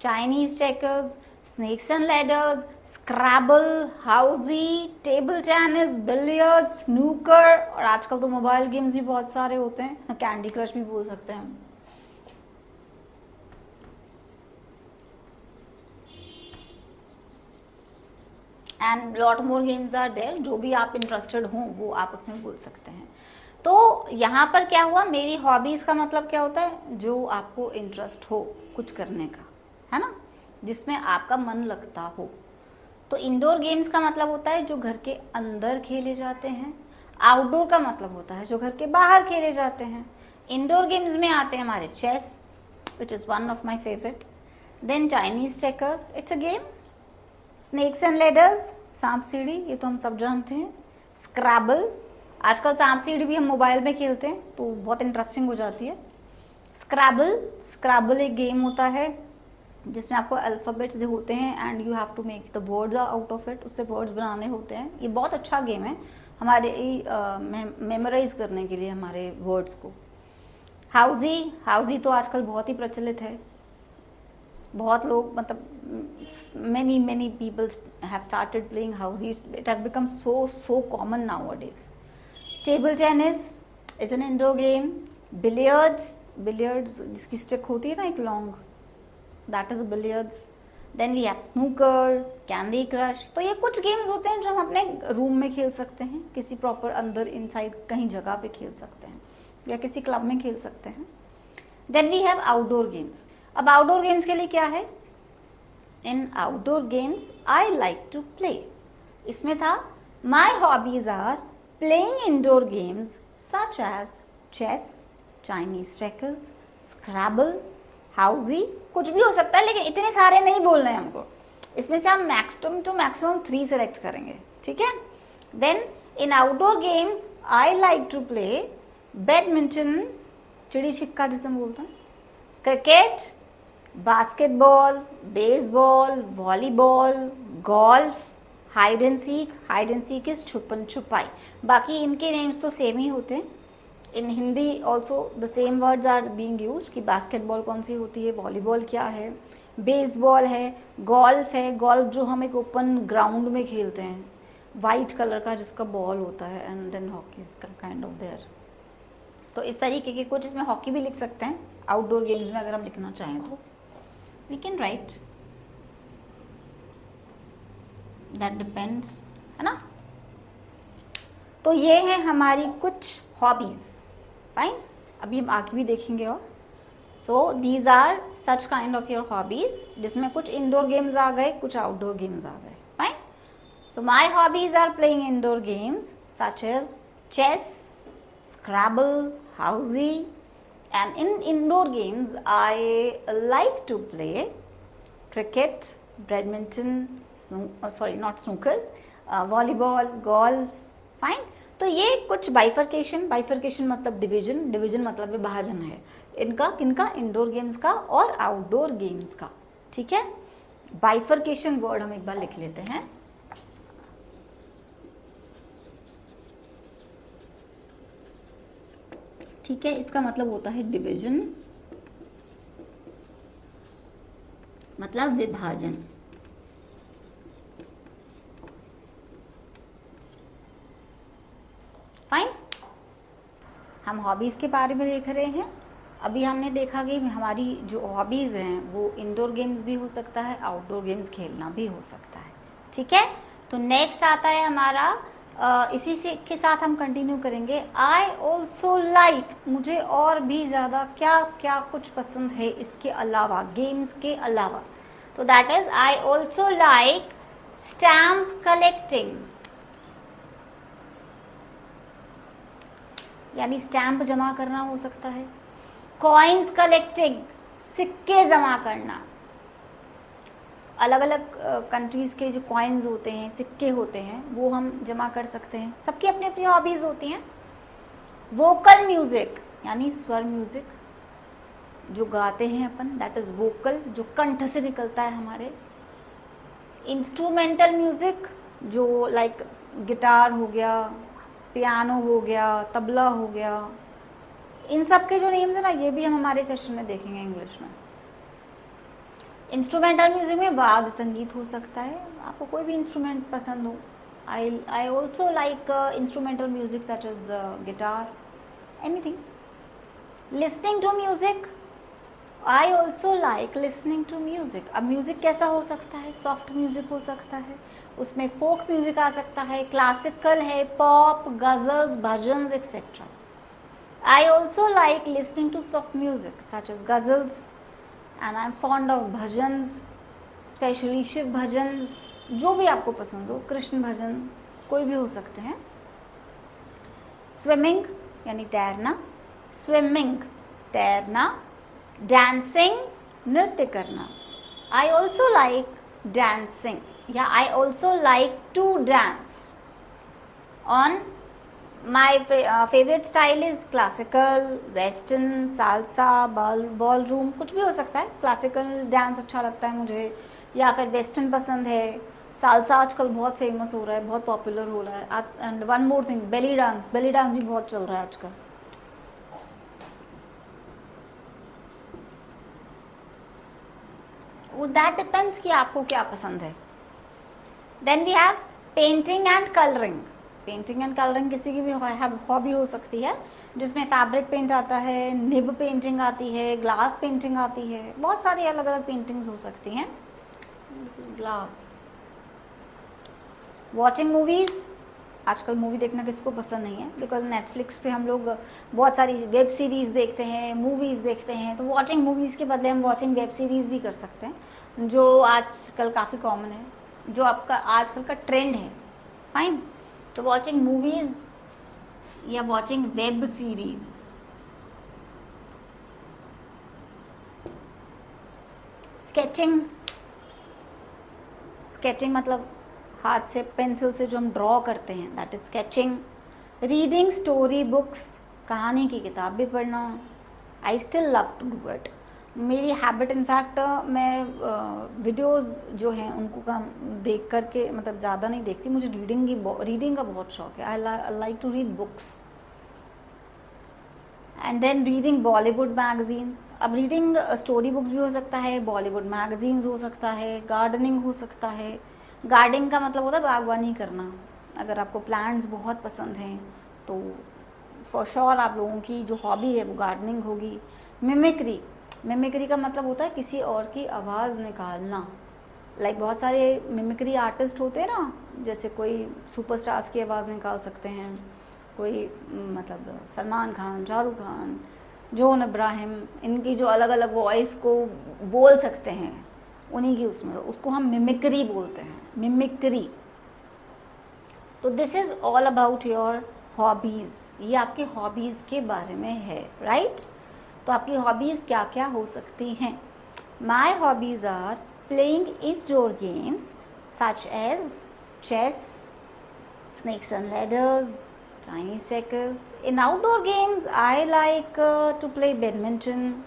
Chinese checkers, snakes and ladders, scrabble, housie, table tennis, billiards, snooker, और आजकल तो मोबाइल गेम्स भी बहुत सारे होते हैं, कैंडी क्रश भी बोल सकते हैं हम। And lot more games are there, जो भी आप इंटरेस्टेड हो वो आप उसमें बोल सकते हैं। तो यहाँ पर क्या हुआ, मेरी हॉबीज का मतलब क्या होता है? जो आपको इंटरेस्ट हो कुछ करने का, है ना, जिसमें आपका मन लगता हो। तो इंडोर गेम्स का मतलब होता है जो घर के अंदर खेले जाते हैं, आउटडोर का मतलब होता है जो घर के बाहर खेले जाते हैं। इंडोर गेम्स में आते हैं हमारे chess, which is one of my favourite, then Chinese checkers, it's a game, snakes and ladders, सांप सीढ़ी, ये तो हम सब जानते हैं, स्क्रैबल, आजकल सांप सीढ़ी भी हम मोबाइल में खेलते हैं तो बहुत इंटरेस्टिंग हो जाती है, स्क्रैबल, स्क्रैबल एक गेम होता है जिसमें आपको अल्फ़ाबेट्स होते हैं and you have to make the words out of it, उससे वर्ड्स बनाने होते हैं। ये बहुत अच्छा गेम है हमारे मेमोराइज करने के लिए हमारे वर्ड्स को। हाउजी, हाउजी तो आजकल बहुत ही प्रचलित है, बहुत लोग मतलब many people have started playing housey. It has become so common nowadays. Table tennis is an indoor game. Billiards जिसकी स्टिक होती है ना एक long, that is billiards. Then we have snooker, candy crush. तो ये कुछ गेम्स होते हैं जो हम अपने रूम में खेल सकते हैं, किसी प्रॉपर अंदर इनसाइड कहीं जगह पे खेल सकते हैं या किसी क्लब में खेल सकते हैं। Then we have outdoor games. अब आउटडोर गेम्स के लिए क्या है? In outdoor games I like to play, इसमें था my hobbies are playing indoor games such as chess, Chinese checkers, scrabble, housie, कुछ भी हो सकता है लेकिन इतने सारे नहीं बोलने हैं हमको। इसमें से हम मैक्सिमम टू मैक्सिमम 3 सेलेक्ट करेंगे, ठीक है। Then in outdoor games I like to play badminton, चिड़ी छिक्का जिसे हम बोलते हैं, cricket, basketball, baseball, volleyball, golf, hide and seek is छुपन छुपाई। बाकी इनके नेम्स तो सेम ही होते हैं। In Hindi also the same words are being used कि बास्केटबॉल कौन सी होती है, वॉलीबॉल क्या है, बेसबॉल है, गोल्फ है। गोल्फ जो हम एक ओपन ग्राउंड में खेलते हैं, वाइट कलर का जिसका बॉल होता है, and then hockey kind of there. तो इस तरीके के कुछ, इसमें हॉकी भी लिख सकते हैं आउटडोर गेम्स में अगर हम लिखना चाहें तो। We can write, that depends, है ना। तो ये है हमारी कुछ हॉबीज, फाइन। अभी हम आगे भी देखेंगे और so these are such kind of your hobbies, जिसमें कुछ इंडोर गेम्स आ गए, कुछ आउटडोर गेम्स आ गए, fine. So my hobbies are playing indoor games such as chess, Scrabble, Housey, and in indoor games I like to play cricket, badminton, not snooker, volleyball, golf, fine। तो ये कुछ bifurcation मतलब division मतलब विभाजन है इनका, किनका, इंडोर गेम्स का और आउटडोर गेम्स का, ठीक है। बाइफर्केशन वर्ड हम एक बार लिख लेते हैं। ठीक है, इसका मतलब होता है डिवीजन, मतलब विभाजन। फाइन, हम हॉबीज के बारे में देख रहे हैं। अभी हमने देखा कि हमारी जो हॉबीज हैं वो इंडोर गेम्स भी हो सकता है, आउटडोर गेम्स खेलना भी हो सकता है, ठीक है। तो नेक्स्ट आता है हमारा, इसी से के साथ हम कंटिन्यू करेंगे। आई ऑल्सो लाइक, मुझे और भी ज्यादा क्या क्या कुछ पसंद है इसके अलावा, गेम्स के अलावा। तो that is I also like stamp collecting, यानी स्टैम्प जमा करना हो सकता है। कॉइन्स कलेक्टिंग, सिक्के जमा करना। अलग अलग कंट्रीज के जो कॉइन्स होते हैं, सिक्के होते हैं, वो हम जमा कर सकते हैं। सबकी अपनी अपनी हॉबीज होती हैं। वोकल म्यूजिक, यानी स्वर म्यूजिक जो गाते हैं अपन, दैट इज वोकल, जो कंठ से निकलता है हमारे। इंस्ट्रूमेंटल म्यूजिक जो लाइक गिटार हो गया, पियानो हो गया, तबला हो गया, इन सब के जो नेम्स है ना, ये भी हम हमारे सेशन में देखेंगे इंग्लिश में। इंस्ट्रूमेंटल म्यूजिक में वाद्य संगीत हो सकता है, आपको कोई भी इंस्ट्रूमेंट पसंद हो। I also like instrumental music such as guitar, anything. Listening to music, I also like listening to music. अब म्यूजिक कैसा हो सकता है? सॉफ्ट म्यूजिक हो सकता है, उसमें फोक म्यूजिक आ सकता है, क्लासिकल है, pop, ghazals, bhajans etcetera. I also like listening to soft music such as ghazals, and I'm fond of bhajans, especially Shiv bhajans, जो भी आपको पसंद हो, कृष्ण भजन, कोई भी हो सकते हैं। स्विमिंग यानी तैरना, स्विमिंग तैरना। डांसिंग नृत्य करना, I also like dancing या I also like to dance on My favorite style is classical, western, salsa, ballroom, कुछ भी हो सकता है. क्लासिकल डांस अच्छा लगता है मुझे, या फिर वेस्टर्न पसंद है. सालसा आजकल बहुत फेमस हो रहा है, बहुत पॉपुलर हो रहा है. And one more thing, belly dance भी बहुत चल रहा है आजकल. वो दैट डिपेंड्स कि आपको क्या पसंद है. Then we have painting and colouring. Painting and colouring किसी की भी हॉबी हो सकती है, जिसमें फैब्रिक पेंट आता है, निब पेंटिंग आती है, ग्लास पेंटिंग आती है, बहुत सारी अलग अलग पेंटिंग्स हो सकती हैं. This is glass. Watching movies. आजकल मूवी देखना किसको पसंद नहीं है, बिकॉज नेटफ्लिक्स पे हम लोग बहुत सारी वेब सीरीज देखते हैं, मूवीज देखते हैं. तो वॉचिंग मूवीज के बदले हम वॉचिंग वेब सीरीज भी कर सकते हैं, जो आजकल काफ़ी कॉमन है, जो आपका आजकल का ट्रेंड है. फाइन. तो वॉचिंग मूवीज या watching web series. Sketching. Sketching मतलब हाथ से पेंसिल से जो हम ड्रॉ करते हैं, that is sketching. Reading story books. कहानी की किताब भी पढ़ना. I still love to do it. मेरी हैबिट इनफैक्ट, मैं वीडियोस जो हैं उनको कम देख करके, मतलब ज़्यादा नहीं देखती. मुझे रीडिंग का बहुत शौक है. I like to read books. And then reading Bollywood magazines. अब रीडिंग स्टोरी बुक्स भी हो सकता है, बॉलीवुड मैगजीन्स हो सकता है, गार्डनिंग हो सकता है. गार्डनिंग का मतलब होता है बागवानी करना. अगर आपको प्लांट्स बहुत पसंद हैं तो फॉर श्योर आप लोगों की जो हॉबी है वो गार्डनिंग होगी. मिमिक्री. मिमिक्री का मतलब होता है किसी और की आवाज़ निकालना. लाइक बहुत सारे मिमिक्री आर्टिस्ट होते हैं ना, जैसे कोई सुपरस्टार्स की आवाज़ निकाल सकते हैं, कोई मतलब सलमान खान, शाहरुख खान, जॉन इब्राहिम, इनकी जो अलग अलग वॉइस को बोल सकते हैं, उन्हीं की उसमें, उसको हम मिमिक्री बोलते हैं. मिमिक्री. तो this is all about your hobbies. ये आपकी हॉबीज के बारे में है, राइट? तो आपकी हॉबीज क्या क्या हो सकती हैं? My hobbies are playing indoor games such as chess, snakes and ladders, Chinese checkers. In outdoor games, I like to play badminton.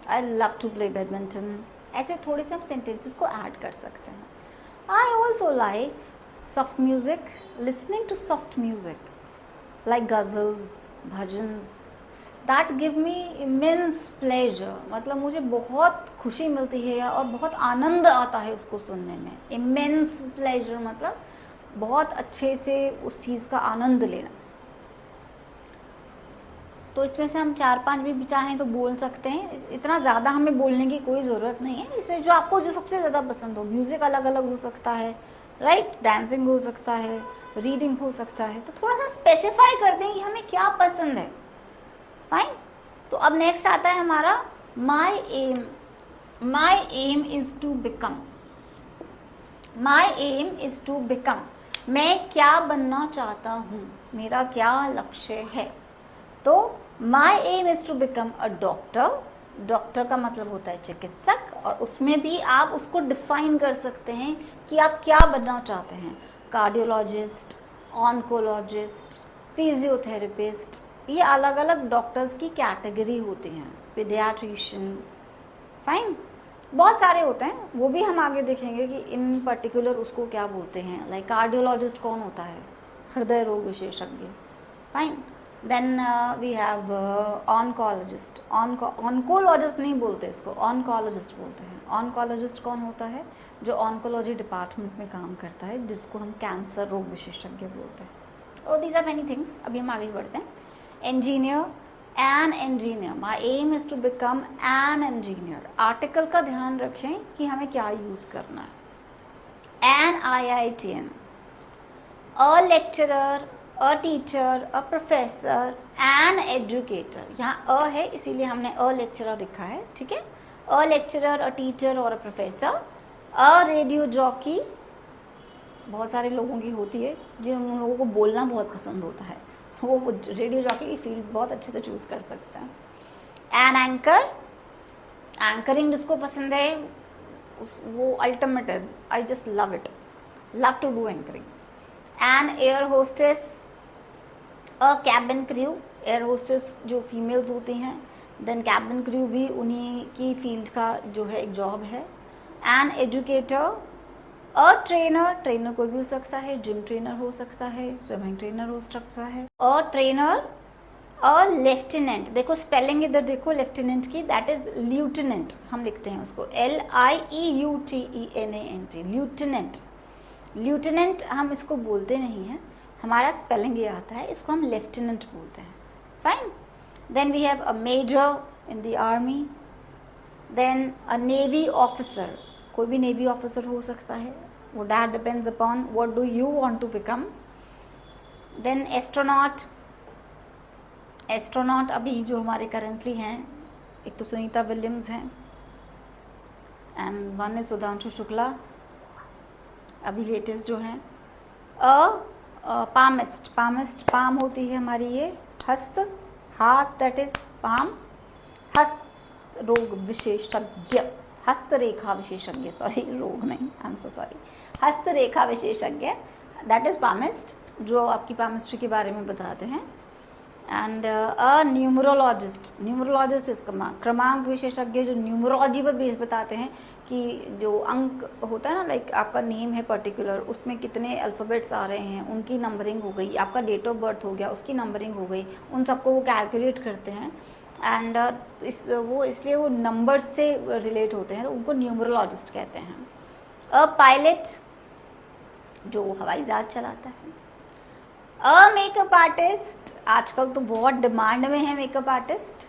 I love to play badminton. ऐसे थोड़े से हम सेंटेंसेस को ऐड कर सकते हैं. I also like soft music, listening to soft music like ghazals, bhajans. That give me immense pleasure. मतलब मुझे बहुत खुशी मिलती है और बहुत आनंद आता है उसको सुनने में. Immense pleasure मतलब बहुत अच्छे से उस चीज़ का आनंद लेना. तो इसमें से हम 4-5 भी चाहें तो बोल सकते हैं. इतना ज़्यादा हमें बोलने की कोई ज़रूरत नहीं है. इसमें जो आपको जो सबसे ज़्यादा पसंद हो. म्यूज़िक अलग अलग हो सकता है, राइट? डांसिंग हो सकता है, रीडिंग हो सकता है. तो थोड़ा सा स्पेसिफाई कर दें कि हमें क्या पसंद है. फाइन. तो अब नेक्स्ट आता है हमारा my aim. My aim is to become. My aim is to become. मैं क्या बनना चाहता हूँ, मेरा क्या लक्ष्य है. तो my aim is to become a doctor. Doctor का मतलब होता है चिकित्सक, और उसमें भी आप उसको डिफाइन कर सकते हैं कि आप क्या बनना चाहते हैं. कार्डियोलॉजिस्ट, ऑन्कोलॉजिस्ट, फिजियोथेरेपिस्ट, ये अलग अलग डॉक्टर्स की कैटेगरी होती हैं. पीडियाट्रिशियन. फाइन. बहुत सारे होते हैं, वो भी हम आगे देखेंगे कि इन पर्टिकुलर उसको क्या बोलते हैं. लाइक कार्डियोलॉजिस्ट कौन होता है? हृदय रोग विशेषज्ञ. Fine. Then we have oncologist. Oncologist नहीं बोलते इसको, ऑन्कोलॉजिस्ट बोलते हैं. ऑन्कोलॉजिस्ट कौन होता है? जो ऑन्कोलॉजी डिपार्टमेंट में काम करता है, जिसको हम कैंसर रोग विशेषज्ञ बोलते हैं. और दीज आर मेनी थिंग्स. अभी हम आगे बढ़ते हैं. Engineer. An engineer. My aim is to become an engineer. Article का ध्यान रखें कि हमें क्या यूज करना है. An IITN. A lecturer, a teacher, a professor, an educator. यहाँ अ है इसीलिए हमने अ लेक्चरर लिखा है, ठीक है? अ लेक्चरर, अ टीचर और a professor. A radio jockey. बहुत सारे लोगों की होती है जिन लोगों को बोलना बहुत पसंद होता है, वो रेडियो जॉकी की फील्ड बहुत अच्छे से चूज कर सकते हैं. An anchor. एंकरिंग जिसको पसंद है वो अल्टीमेट है. I just love it. Love to do anchoring. An air hostess. Cabin crew, air hostess जो फीमेल्स होती हैं, देन कैबिन क्रू भी उन्हीं की फील्ड का जो है एक जॉब है। An educator, a trainer, trainer कोई भी हो सकता है, जिम ट्रेनर हो सकता है, स्विमिंग ट्रेनर हो सकता है, अ ट्रेनर। अ लेफ्टिनेंट, देखो स्पेलिंग इधर देखो लेफ्टिनेंट की, दैट इज ल्यूटिनेंट, हम लिखते हैं उसको LIEUTENANT, ल्यूटिनेंट। ल्यूटिनेंट हम इसको बोलते नहीं हैं, हमारा स्पेलिंग ये आता है, इसको हम लेफ्टिनेंट बोलते हैं। Fine. Then we have a major in the army, then a navy officer, कोई भी नेवी ऑफिसर हो सकता है, वो that depends upon what do you want to become. Then astronaut, astronaut अभी जो हमारे करेंटली हैं, एक तो सुनीता विलियम्स हैं and one is Sudhanshu Shukla, अभी लेटेस्ट जो हैं। पामिस्ट, पामिस्ट पाम होती है हमारी ये हस्त, हाथ, दैट इज पाम। हस्त रोग विशेषज्ञ, हस्तरेखा विशेषज्ञ, सॉरी रोग नहीं, आई एम सो सॉरी, हस्तरेखा विशेषज्ञ, दैट इज पामिस्ट, जो आपकी पामिस्ट्री के बारे में बताते हैं। And a numerologist, numerologist is क्रमांक विशेषज्ञ, जो न्यूमरोलॉजी पर बेस बताते हैं कि जो अंक होता है ना, लाइक आपका नेम है पर्टिकुलर, उसमें कितने अल्फ़ाबेट्स आ रहे हैं, उनकी नंबरिंग हो गई, आपका डेट ऑफ बर्थ हो गया, उसकी नंबरिंग हो गई, उन सबको वो कैलकुलेट करते हैं। एंड वो इसलिए वो नंबर्स से रिलेट होते हैं, तो उनको न्यूमरोलॉजिस्ट कहते हैं। अ पायलट, जो हवाई जहाज चलाता है। अ मेकअप आर्टिस्ट, आजकल तो बहुत डिमांड में है मेकअप आर्टिस्ट,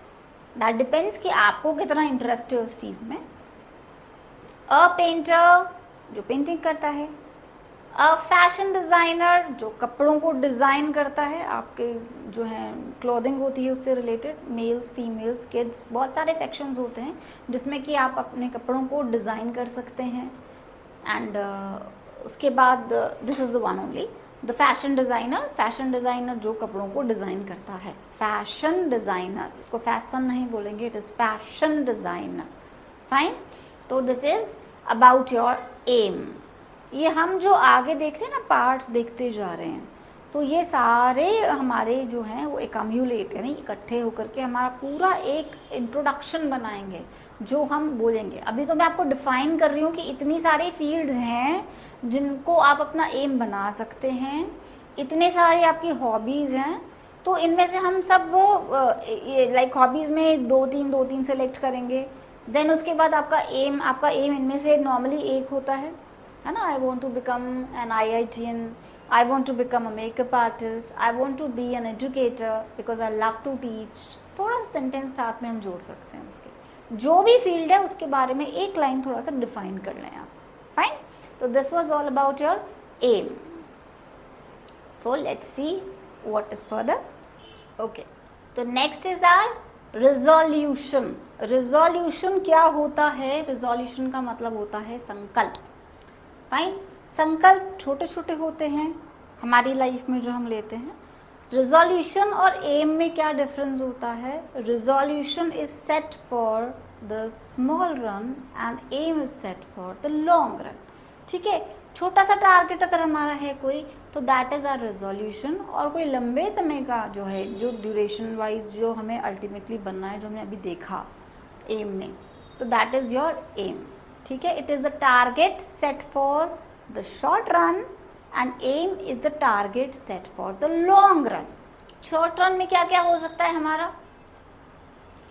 दैट डिपेंड्स कि आपको कितना इंटरेस्ट है उस चीज़ में। अ पेंटर, जो पेंटिंग करता है। अ फैशन डिज़ाइनर, जो कपड़ों को डिज़ाइन करता है, आपके जो है क्लोथिंग होती है उससे रिलेटेड, मेल्स, फीमेल्स, किड्स, बहुत सारे सेक्शंस होते हैं जिसमें कि आप अपने कपड़ों को डिज़ाइन कर सकते हैं। एंड उसके बाद this is the one only, the fashion designer, fashion designer जो कपड़ों को डिज़ाइन करता है, फैशन डिज़ाइनर, इसको फैशन नहीं बोलेंगे, it is fashion designer. Fine. तो this is about your aim. ये हम जो आगे देख रहे हैं ना, पार्ट्स देखते जा रहे हैं, तो ये सारे हमारे जो हैं वो एकम्यूलेट, यानी इकट्ठे होकर के हमारा पूरा एक इंट्रोडक्शन बनाएंगे, जो हम बोलेंगे। अभी तो मैं आपको डिफाइन कर रही हूँ कि इतनी सारी फील्ड्स हैं जिनको आप अपना एम बना सकते हैं, इतने सारे आपकी हॉबीज़ हैं, तो इनमें से हम सब वो लाइक हॉबीज़ में दो तीन सेलेक्ट करेंगे। देन उसके बाद आपका एम इनमें से नॉर्मली एक होता है ना, I want to become an IITian, I want to become a makeup artist, I want to be an educator because I love to teach. थोड़ा सा सेंटेंस साथ में हम जोड़ सकते हैं उसके, जो भी फील्ड है उसके बारे में एक लाइन थोड़ा सा डिफाइन कर लें आप। फाइन। तो this was all about your aim. So let's see what is further. Okay, तो next is our resolution. Resolution क्या होता है? Resolution का मतलब होता है संकल्प। फाइन। संकल्प छोटे छोटे होते हैं हमारी लाइफ में जो हम लेते हैं। Resolution और एम में क्या डिफरेंस होता है? Resolution is set for the small run and aim is set for the long run. ठीक है, छोटा सा टारगेट अगर हमारा है कोई, तो दैट इज आवर रेजोल्यूशन, और कोई लंबे समय का जो है, जो ड्यूरेशन वाइज जो हमें अल्टीमेटली बनना है, जो हमने अभी देखा एम में, तो दैट इज योर एम। ठीक है, it is the target set for the short run and aim is the target set for the long run. Short run में क्या क्या हो सकता है हमारा?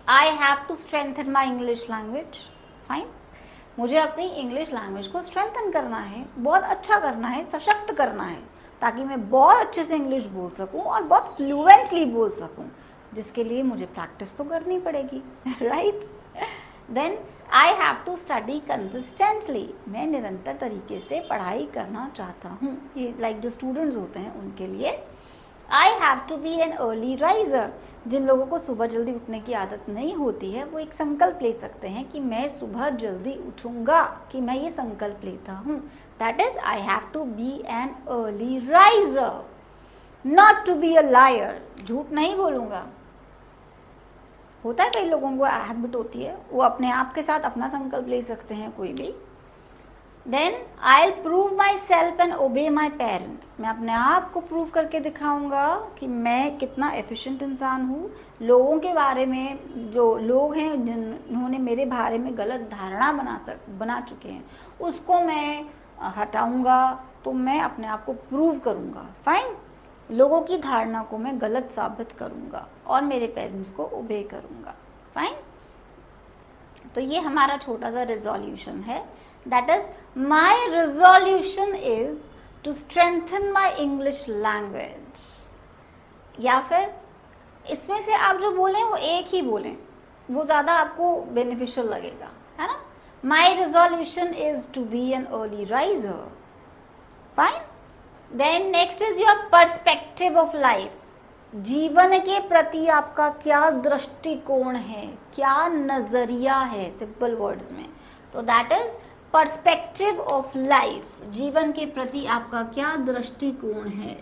I have to strengthen my English language. Fine, मुझे अपनी इंग्लिश लैंग्वेज को स्ट्रेंथन करना है, बहुत अच्छा करना है, सशक्त करना है, ताकि मैं बहुत अच्छे से इंग्लिश बोल सकूं और बहुत फ्लुएंटली बोल सकूं, जिसके लिए मुझे प्रैक्टिस तो करनी पड़ेगी, right. Then I have to study consistently, मैं निरंतर तरीके से पढ़ाई करना चाहता हूँ, ये लाइक जो स्टूडेंट्स होते हैं उनके लिए। I have to be an early riser, जिन लोगों को सुबह जल्दी उठने की आदत नहीं होती है, वो एक संकल्प ले सकते हैं कि मैं सुबह जल्दी उठूंगा, कि मैं ये संकल्प लेता हूँ। That is I have to be an early riser, not to be a liar, झूठ नहीं बोलूंगा। होता है कई लोगों को हैबिट होती है, वो अपने आप के साथ अपना संकल्प ले सकते हैं कोई भी। Then I will prove my self and obey my parents, मैं अपने आप को प्रूव करके दिखाऊंगा कि मैं कितना एफिशिएंट इंसान हूँ। लोगों के बारे में, जो लोग हैं जिन्होंने मेरे बारे में गलत धारणा बना चुके हैं, उसको मैं हटाऊंगा। तो मैं अपने आप को प्रूव करूंगा, फाइन। लोगों की धारणा को मैं गलत साबित करूंगा और मेरे पेरेंट्स को ओबे करूंगा, फाइन। तो ये हमारा छोटा सा रिजोल्यूशन है। That is my resolution is to strengthen my English language. या फिर इसमें से आप जो बोलें वो एक ही बोलें, वो ज्यादा आपको बेनिफिशियल लगेगा, है ना। My resolution is to be an early riser, fine. Then next is your perspective of life. जीवन के प्रति आपका क्या दृष्टिकोण है, क्या नजरिया है, सिंपल वर्ड्स में। तो that is perspective of life. जीवन के प्रति आपका क्या दृष्टिकोण है,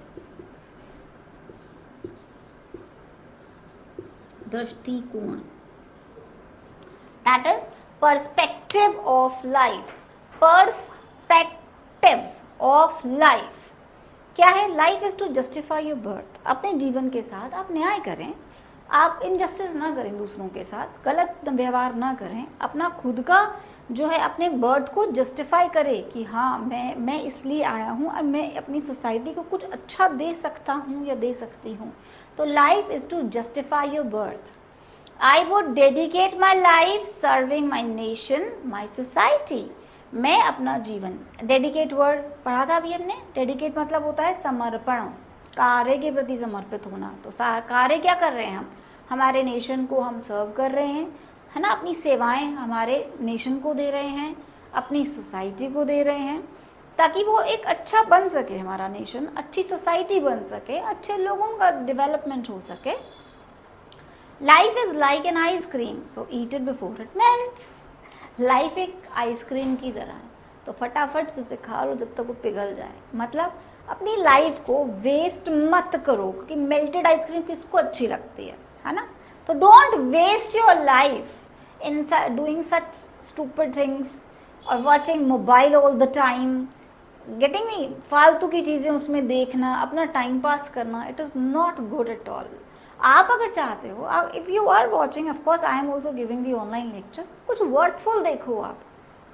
दृष्टिकोण। That is perspective of life. Perspective of life क्या है? Life is to justify your birth. अपने जीवन के साथ आप न्याय करें, आप इनजस्टिस ना करें, दूसरों के साथ गलत व्यवहार ना करें, अपना खुद का जो है अपने बर्थ को जस्टिफाई करें कि हाँ मैं इसलिए आया हूँ और मैं अपनी सोसाइटी को कुछ अच्छा दे सकता हूँ या दे सकती हूँ। तो life is to justify your birth. I would dedicate my life serving my nation, my society. मैं अपना जीवन, डेडिकेट वर्ड पढ़ा था अभी हमने। डेडिकेट मतलब होता है समर्पण, कार्य के प्रति समर्पित होना। तो कार्य क्या कर रहे हैं हम? हमारे नेशन को हम सर्व कर रहे हैं, है ना। अपनी सेवाएं हमारे नेशन को दे रहे हैं, अपनी सोसाइटी को दे रहे हैं, ताकि वो एक अच्छा बन सके, हमारा नेशन अच्छी सोसाइटी बन सके, अच्छे लोगों का डेवलपमेंट हो सके। Life is like an ice cream, so eat it before it melts. Life एक आइसक्रीम की तरह है, तो फटाफट से उसे खा लो जब तक वो पिघल जाए। मतलब अपनी लाइफ को वेस्ट मत करो, क्योंकि मेल्टेड आइसक्रीम किसको अच्छी लगती है ना। तो don't waste your life in doing such stupid things और watching mobile all the time, getting me फालतू की चीजें उसमें देखना, अपना टाइम पास करना। It is not good at all. आप अगर चाहते हो, if you are watching, of course I am also giving the online lectures, कुछ वर्थफुल देखो आप,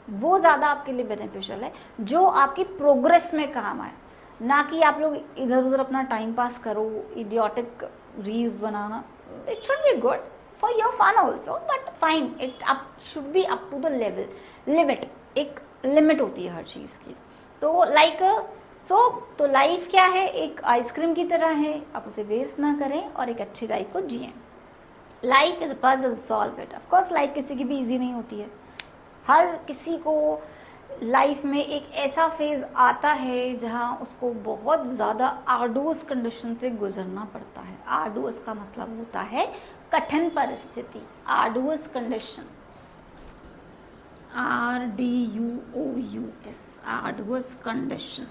वो ज्यादा आपके लिए बेनिफिशियल है, जो आपकी प्रोग्रेस में काम आए। ना कि आप लोग इधर उधर अपना टाइम पास करो, इडियोटिक रील्स बनाना। It should be good for your fun also, but fine, it up should be up to the level, limit. एक लिमिट होती है हर चीज की। तो लाइक तो लाइफ क्या है? एक आइसक्रीम की तरह है, आप उसे वेस्ट ना करें और एक अच्छी लाइफ को जिए। Life is puzzle, solve it. Of course life किसी की भी इजी नहीं होती है। हर किसी को लाइफ में एक ऐसा फेज आता है जहां उसको बहुत ज्यादा आर्डुअस कंडीशन से गुजरना पड़ता है। आर्डुअस का मतलब होता है कठिन परिस्थिति, arduous condition, RDUOUS, arduous condition,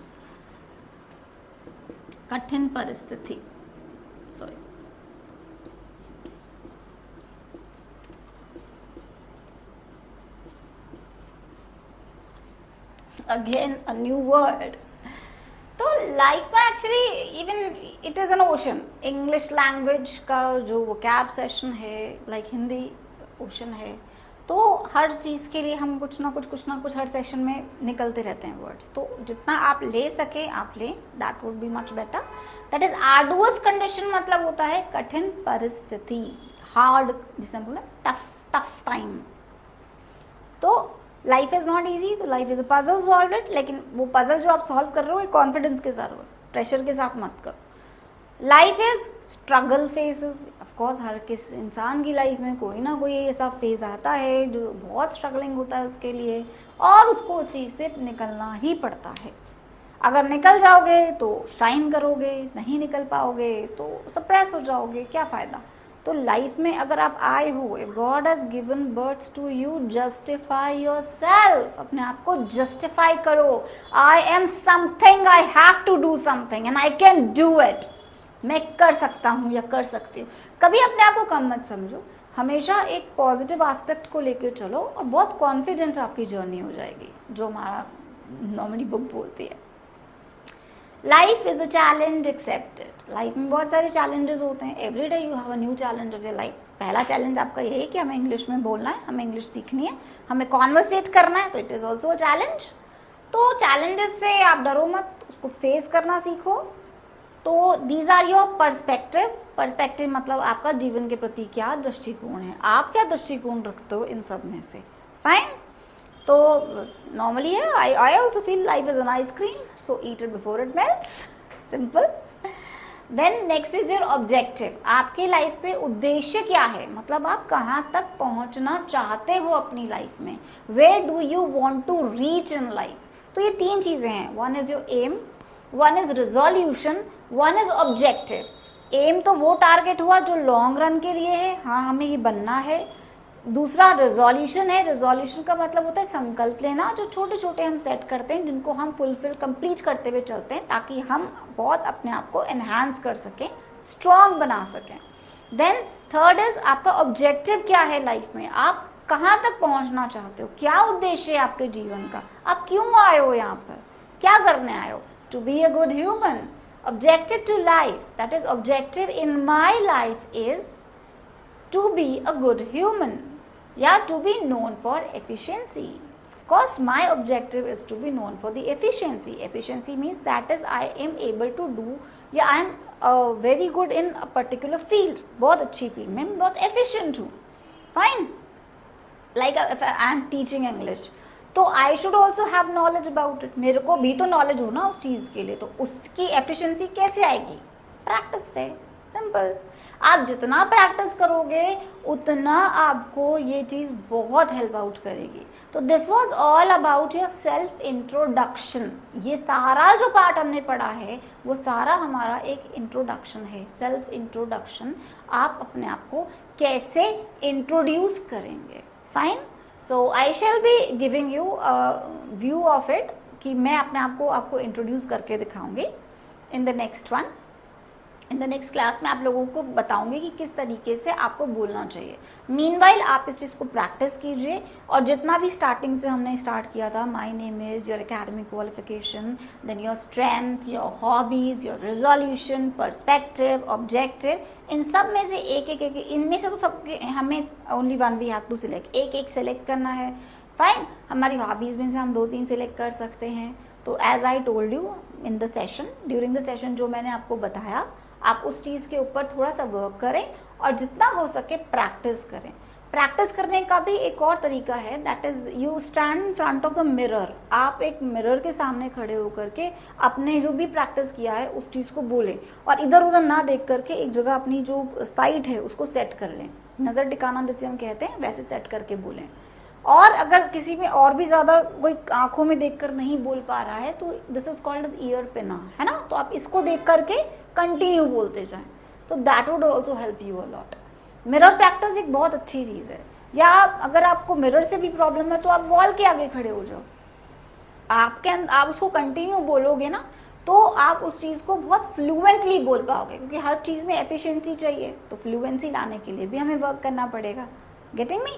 कठिन परिस्थिति। Sorry, again a new word. तो लाइफ में actually even it is an ocean. English language का जो वोकैब सेशन है, लाइक हिंदी ओशन है। तो हर चीज के लिए हम कुछ ना कुछ हर सेशन में निकलते रहते हैं वर्ड्स। तो जितना आप ले सके आप लें, that would be much better. That is arduous condition, मतलब होता है कठिन परिस्थिति, हार्ड, जिसे हम बोलते हैं टफ टाइम। तो लाइफ इज नॉट इजी, तो life is a puzzle, solve it. लेकिन वो पजल जो आप सॉल्व कर रहे हो कॉन्फिडेंस के साथ, प्रेशर के साथ मत करो। Life is struggle phases. Of course हर किस इंसान की लाइफ में कोई ना कोई ऐसा फेज आता है जो बहुत स्ट्रगलिंग होता है उसके लिए, और उसको उसी से निकलना ही पड़ता है। अगर निकल जाओगे तो शाइन करोगे, नहीं निकल पाओगे तो सप्रेस हो जाओगे, क्या फायदा। तो लाइफ में अगर आप आए हो, if God has given birth to you, justify yourself. अपने आप को जस्टिफाई करो। I am something, I have to do something and I can do it. मैं कर सकता हूँ या कर सकती हूँ। कभी अपने आप को कम मत समझो, हमेशा एक पॉजिटिव एस्पेक्ट को लेकर चलो और बहुत कॉन्फिडेंट आपकी जर्नी हो जाएगी। जो हमारा नॉर्मली बुक बोलती है। Life is a challenge accepted. Life में बहुत सारे चैलेंजेस होते हैं, every day you have a new challenge of your life. पहला चैलेंज आपका ये है कि हमें इंग्लिश में बोलना है, हमें इंग्लिश सीखनी है, हमें कॉन्वर्सेट करना है, तो it is also a challenge. तो चैलेंजेस से आप डरो मत, उसको फेस करना सीखो। तो these are your perspective. Perspective मतलब आपका जीवन के प्रति क्या दृष्टिकोण है, आप क्या दृष्टिकोण रखते हो इन सब में से। फाइन। तो नॉर्मली है, I also feel life is an ice cream, so eat it before it melts, simple. Then next is your objective. आपकी लाइफ पे उद्देश्य क्या है, मतलब आप कहाँ तक पहुंचना चाहते हो अपनी लाइफ में, where do you want to reach in life. तो ये तीन चीजें हैं, one is your aim, one is resolution, one is objective. Aim तो वो टारगेट हुआ जो लॉन्ग रन के लिए है, हाँ हमें ये बनना है। दूसरा रिजोल्यूशन है, रिजोल्यूशन का मतलब होता है संकल्प लेना, जो छोटे छोटे हम सेट करते हैं, जिनको हम फुलफिल कंप्लीट करते हुए चलते हैं, ताकि हम बहुत अपने आप को एनहांस कर सकें, स्ट्रॉन्ग बना सकें। देन थर्ड इज आपका ऑब्जेक्टिव क्या है लाइफ में, आप कहाँ तक पहुंचना चाहते हो, क्या उद्देश्य है आपके जीवन का, आप क्यों आए हो यहाँ पर, क्या करने आए हो। To be a good human. Objective to life, that is objective in my life is to be a good human, yeah, to be known for efficiency. Of course my objective is to be known for the efficiency. Efficiency means that is I am able to do, yeah, I am very good in a particular field, बहुत अच्छी field में मैं बहुत efficient हूँ। Fine, like if I am teaching English, तो I should also have knowledge about it, मेरे को भी तो knowledge हो ना उस चीज़ के लिए, तो उसकी efficiency कैसे आएगी, प्रैक्टिस से, सिंपल। आप जितना प्रैक्टिस करोगे उतना आपको ये चीज बहुत हेल्प आउट करेगी। तो this was all about your self introduction. ये सारा जो पार्ट हमने पढ़ा है वो सारा हमारा एक इंट्रोडक्शन है, सेल्फ इंट्रोडक्शन। आप अपने आप को कैसे इंट्रोड्यूस करेंगे। Fine. So I shall be giving you view of it, कि मैं अपने आप को आपको इंट्रोड्यूस करके दिखाऊंगी in the next one. In the next class में आप लोगों को बताऊंगी कि किस तरीके से आपको बोलना चाहिए। मीनवाइल आप इस चीज़ को प्रैक्टिस कीजिए, और जितना भी स्टार्टिंग से हमने स्टार्ट किया था, my name is, your academic qualification, then your strength, your hobbies, your resolution, perspective, objective, इन सब में से एक एक इनमें से तो सब हमें only one we have to select, एक एक सिलेक्ट करना है। फाइन। हमारी हॉबीज में से हम 2-3 सिलेक्ट कर सकते हैं। तो as I told you in the session, during the session जो मैंने आपको बताया, आप उस चीज़ के ऊपर थोड़ा सा वर्क करें और जितना हो सके प्रैक्टिस करें। प्रैक्टिस करने का भी एक और तरीका है, that is you stand in front of the mirror. आप एक मिरर के सामने खड़े होकर के अपने जो भी प्रैक्टिस किया है उस चीज़ को बोलें, और इधर उधर ना देख करके एक जगह अपनी जो साइड है उसको सेट कर लें, नज़र टिकाना जिसे हम कहते हैं, वैसे सेट करके बोलें। और अगर किसी में और भी ज्यादा कोई आंखों में देखकर नहीं बोल पा रहा है, तो this is called as ear pinna, है ना, तो आप इसको देख करके कंटिन्यू बोलते जाएं, तो that would also help you a lot. Mirror practice एक बहुत अच्छी चीज है। या अगर आपको मिरर से भी प्रॉब्लम है तो आप वॉल के आगे खड़े हो जाओ, आप उसको कंटिन्यू बोलोगे ना, तो आप उस चीज को बहुत फ्लुएंटली बोल पाओगे, क्योंकि हर चीज में एफिशिएंसी चाहिए, तो फ्लुएंसी लाने के लिए भी हमें वर्क करना पड़ेगा। Getting me?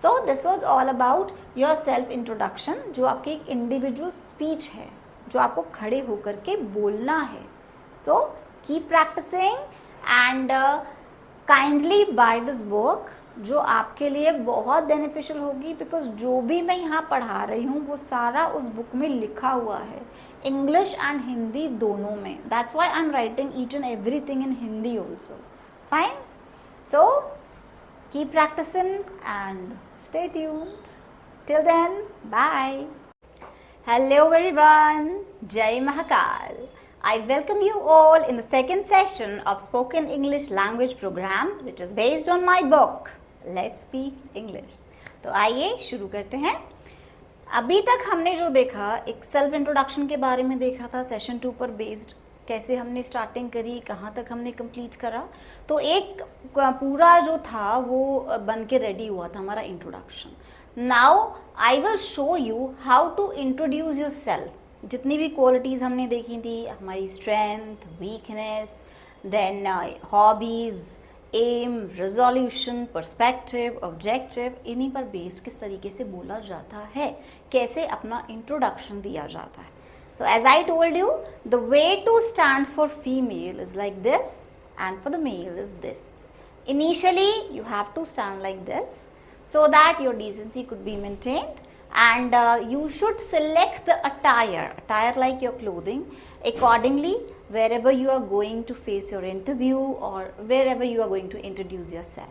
So this was all about your self introduction, जो आपकी एक इंडिविजुअल स्पीच है, जो आपको खड़े होकर के बोलना है। So keep practising and kindly buy this book, जो आपके लिए बहुत बेनिफिशियल होगी, बिकॉज जो भी मैं यहाँ पढ़ा रही हूँ वो सारा उस बुक में लिखा हुआ है, इंग्लिश एंड हिंदी दोनों में। That's why I am writing each and everything in Hindi also. Fine. So keep practicing and stay tuned. Till then, bye. Hello everyone. Jai Mahakal. I welcome you all in the second session of Spoken English Language Program, which is based on my book, Let's Speak English. तो आइए शुरू करते हैं। अभी तक हमने जो देखा, एक सेल्फ इंट्रोडक्शन के बारे में देखा था, सेशन 2 पर बेस्ड, कैसे हमने स्टार्टिंग करी, कहाँ तक हमने कंप्लीट करा। तो एक पूरा जो था वो बन के रेडी हुआ था हमारा introduction. Now I will show you how to introduce yourself. जितनी भी क्वालिटीज़ हमने देखी थी, हमारी strength, weakness, then hobbies, aim, resolution, perspective, objective, इन्हीं पर बेस्ड किस तरीके से बोला जाता है, कैसे अपना इंट्रोडक्शन दिया जाता है. So as I told you, the way to stand for female is like this and for the male is this. Initially, you have to stand like this so that your decency could be maintained, and you should select the attire like your clothing accordingly wherever you are going to face your interview or wherever you are going to introduce yourself.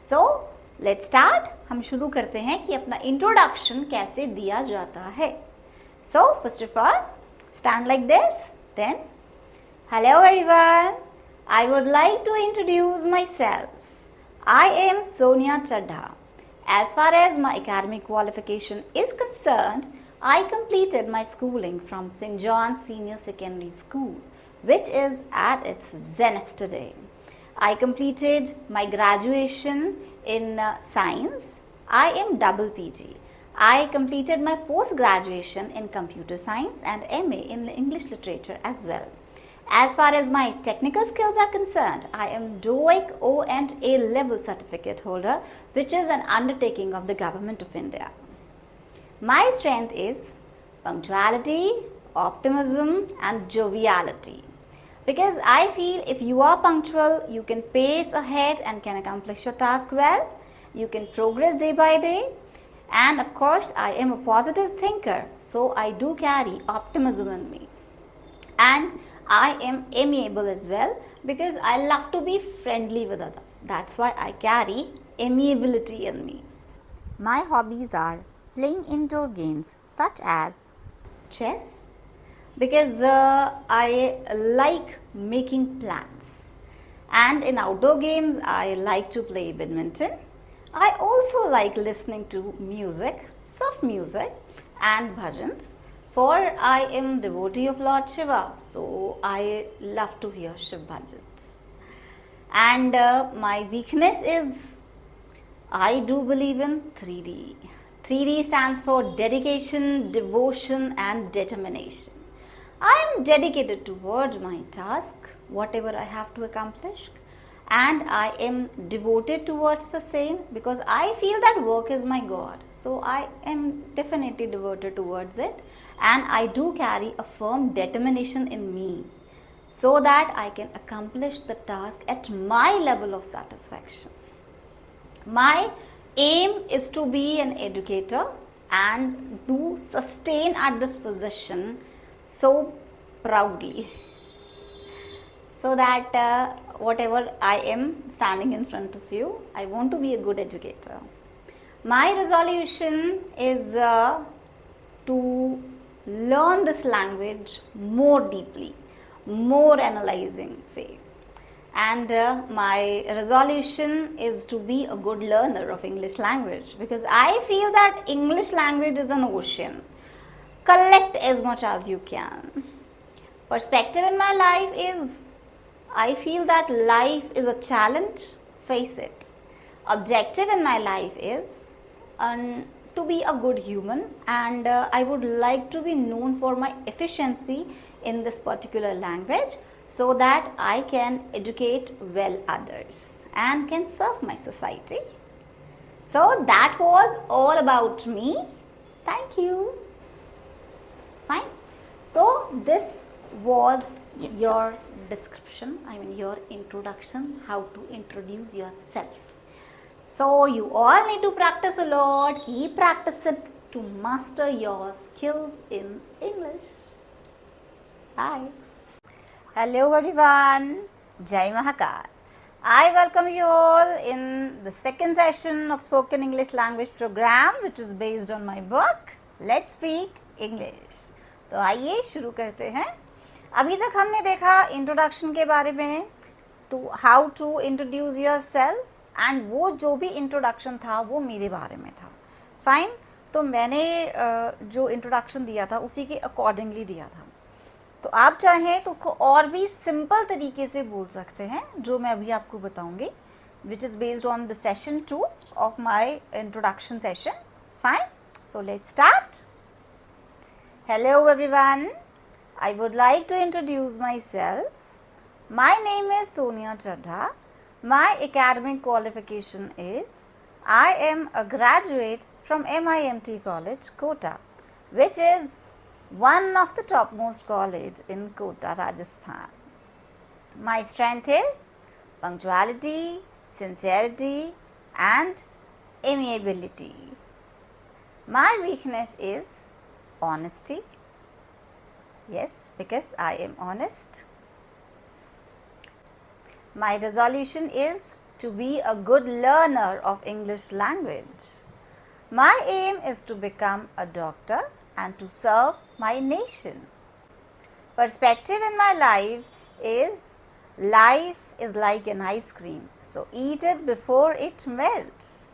So let's start. हम शुरू करते हैं कि अपना introduction कैसे दिया जाता है. So first of all, stand like this. Then, hello everyone. I would like to introduce myself. I am Sonia Chadha. As far as my academic qualification is concerned, I completed my schooling from St. John's Senior Secondary School, which is at its zenith today. I completed my graduation in science. I am double PG. I completed my post-graduation in computer science and MA in English literature as well. As far as my technical skills are concerned, I am DOEIC O and A level certificate holder, which is an undertaking of the Government of India. My strength is punctuality, optimism and joviality. Because I feel if you are punctual, you can pace ahead and can accomplish your task well. You can progress day by day. And of course, I am a positive thinker, so I do carry optimism in me. And I am amiable as well because I love to be friendly with others. That's why I carry amiability in me. My hobbies are playing indoor games such as chess, because I like making plans. And in outdoor games, I like to play badminton. I also like listening to music, soft music and bhajans, for I am devotee of Lord Shiva, so I love to hear Shiv bhajans. And my weakness is I do believe in 3D. 3D stands for dedication, devotion and determination. I am dedicated towards my task, whatever I have to accomplish. And I am devoted towards the same because I feel that work is my God. So I am definitely devoted towards it, and I do carry a firm determination in me so that I can accomplish the task at my level of satisfaction. My aim is to be an educator and to sustain at this position so proudly, so that whatever I am standing in front of you, I want to be a good educator. My resolution is to learn this language more deeply, more analyzing way. And my resolution is to be a good learner of English language because I feel that English language is an ocean. Collect as much as you can. Perspective in my life is I feel that life is a challenge, face it. Objective in my life is to be a good human, and I would like to be known for my efficiency in this particular language so that I can educate well others and can serve my society. So that was all about me. Thank you. Fine. So this was your description, your introduction, how to introduce yourself. So you all need to practice a lot, keep practicing to master your skills in English. Bye. Hello everyone, Jai Mahakal. I welcome you all in the second session of Spoken English Language Program, which is based on my book, Let's Speak English. तो आइए शुरू करते हैं. अभी तक हमने देखा introduction के बारे में, तो how to introduce yourself, and वो जो भी इंट्रोडक्शन था वो मेरे बारे में था. फाइन. तो मैंने जो इंट्रोडक्शन दिया था उसी के अकॉर्डिंगली दिया था. तो आप चाहें तो उसको और भी सिंपल तरीके से बोल सकते हैं जो मैं अभी आपको बताऊंगी, which is based on the session 2 of my introduction session. Fine. So let's start. Hello everyone. I would like to introduce myself. My name is Sonia Chadha. My academic qualification is I am a graduate from MIMT College, Kota, which is one of the topmost college in Kota, Rajasthan. My strength is punctuality, sincerity, and amiability. My weakness is honesty. Yes, because I am honest. My resolution is to be a good learner of English language. My aim is to become a doctor and to serve my nation. Perspective in my life is like an ice cream, so eat it before it melts.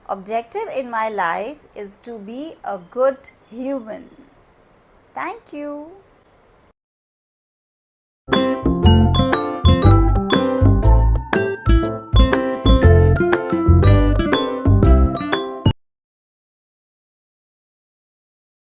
Objective in my life is to be a good human. Thank you.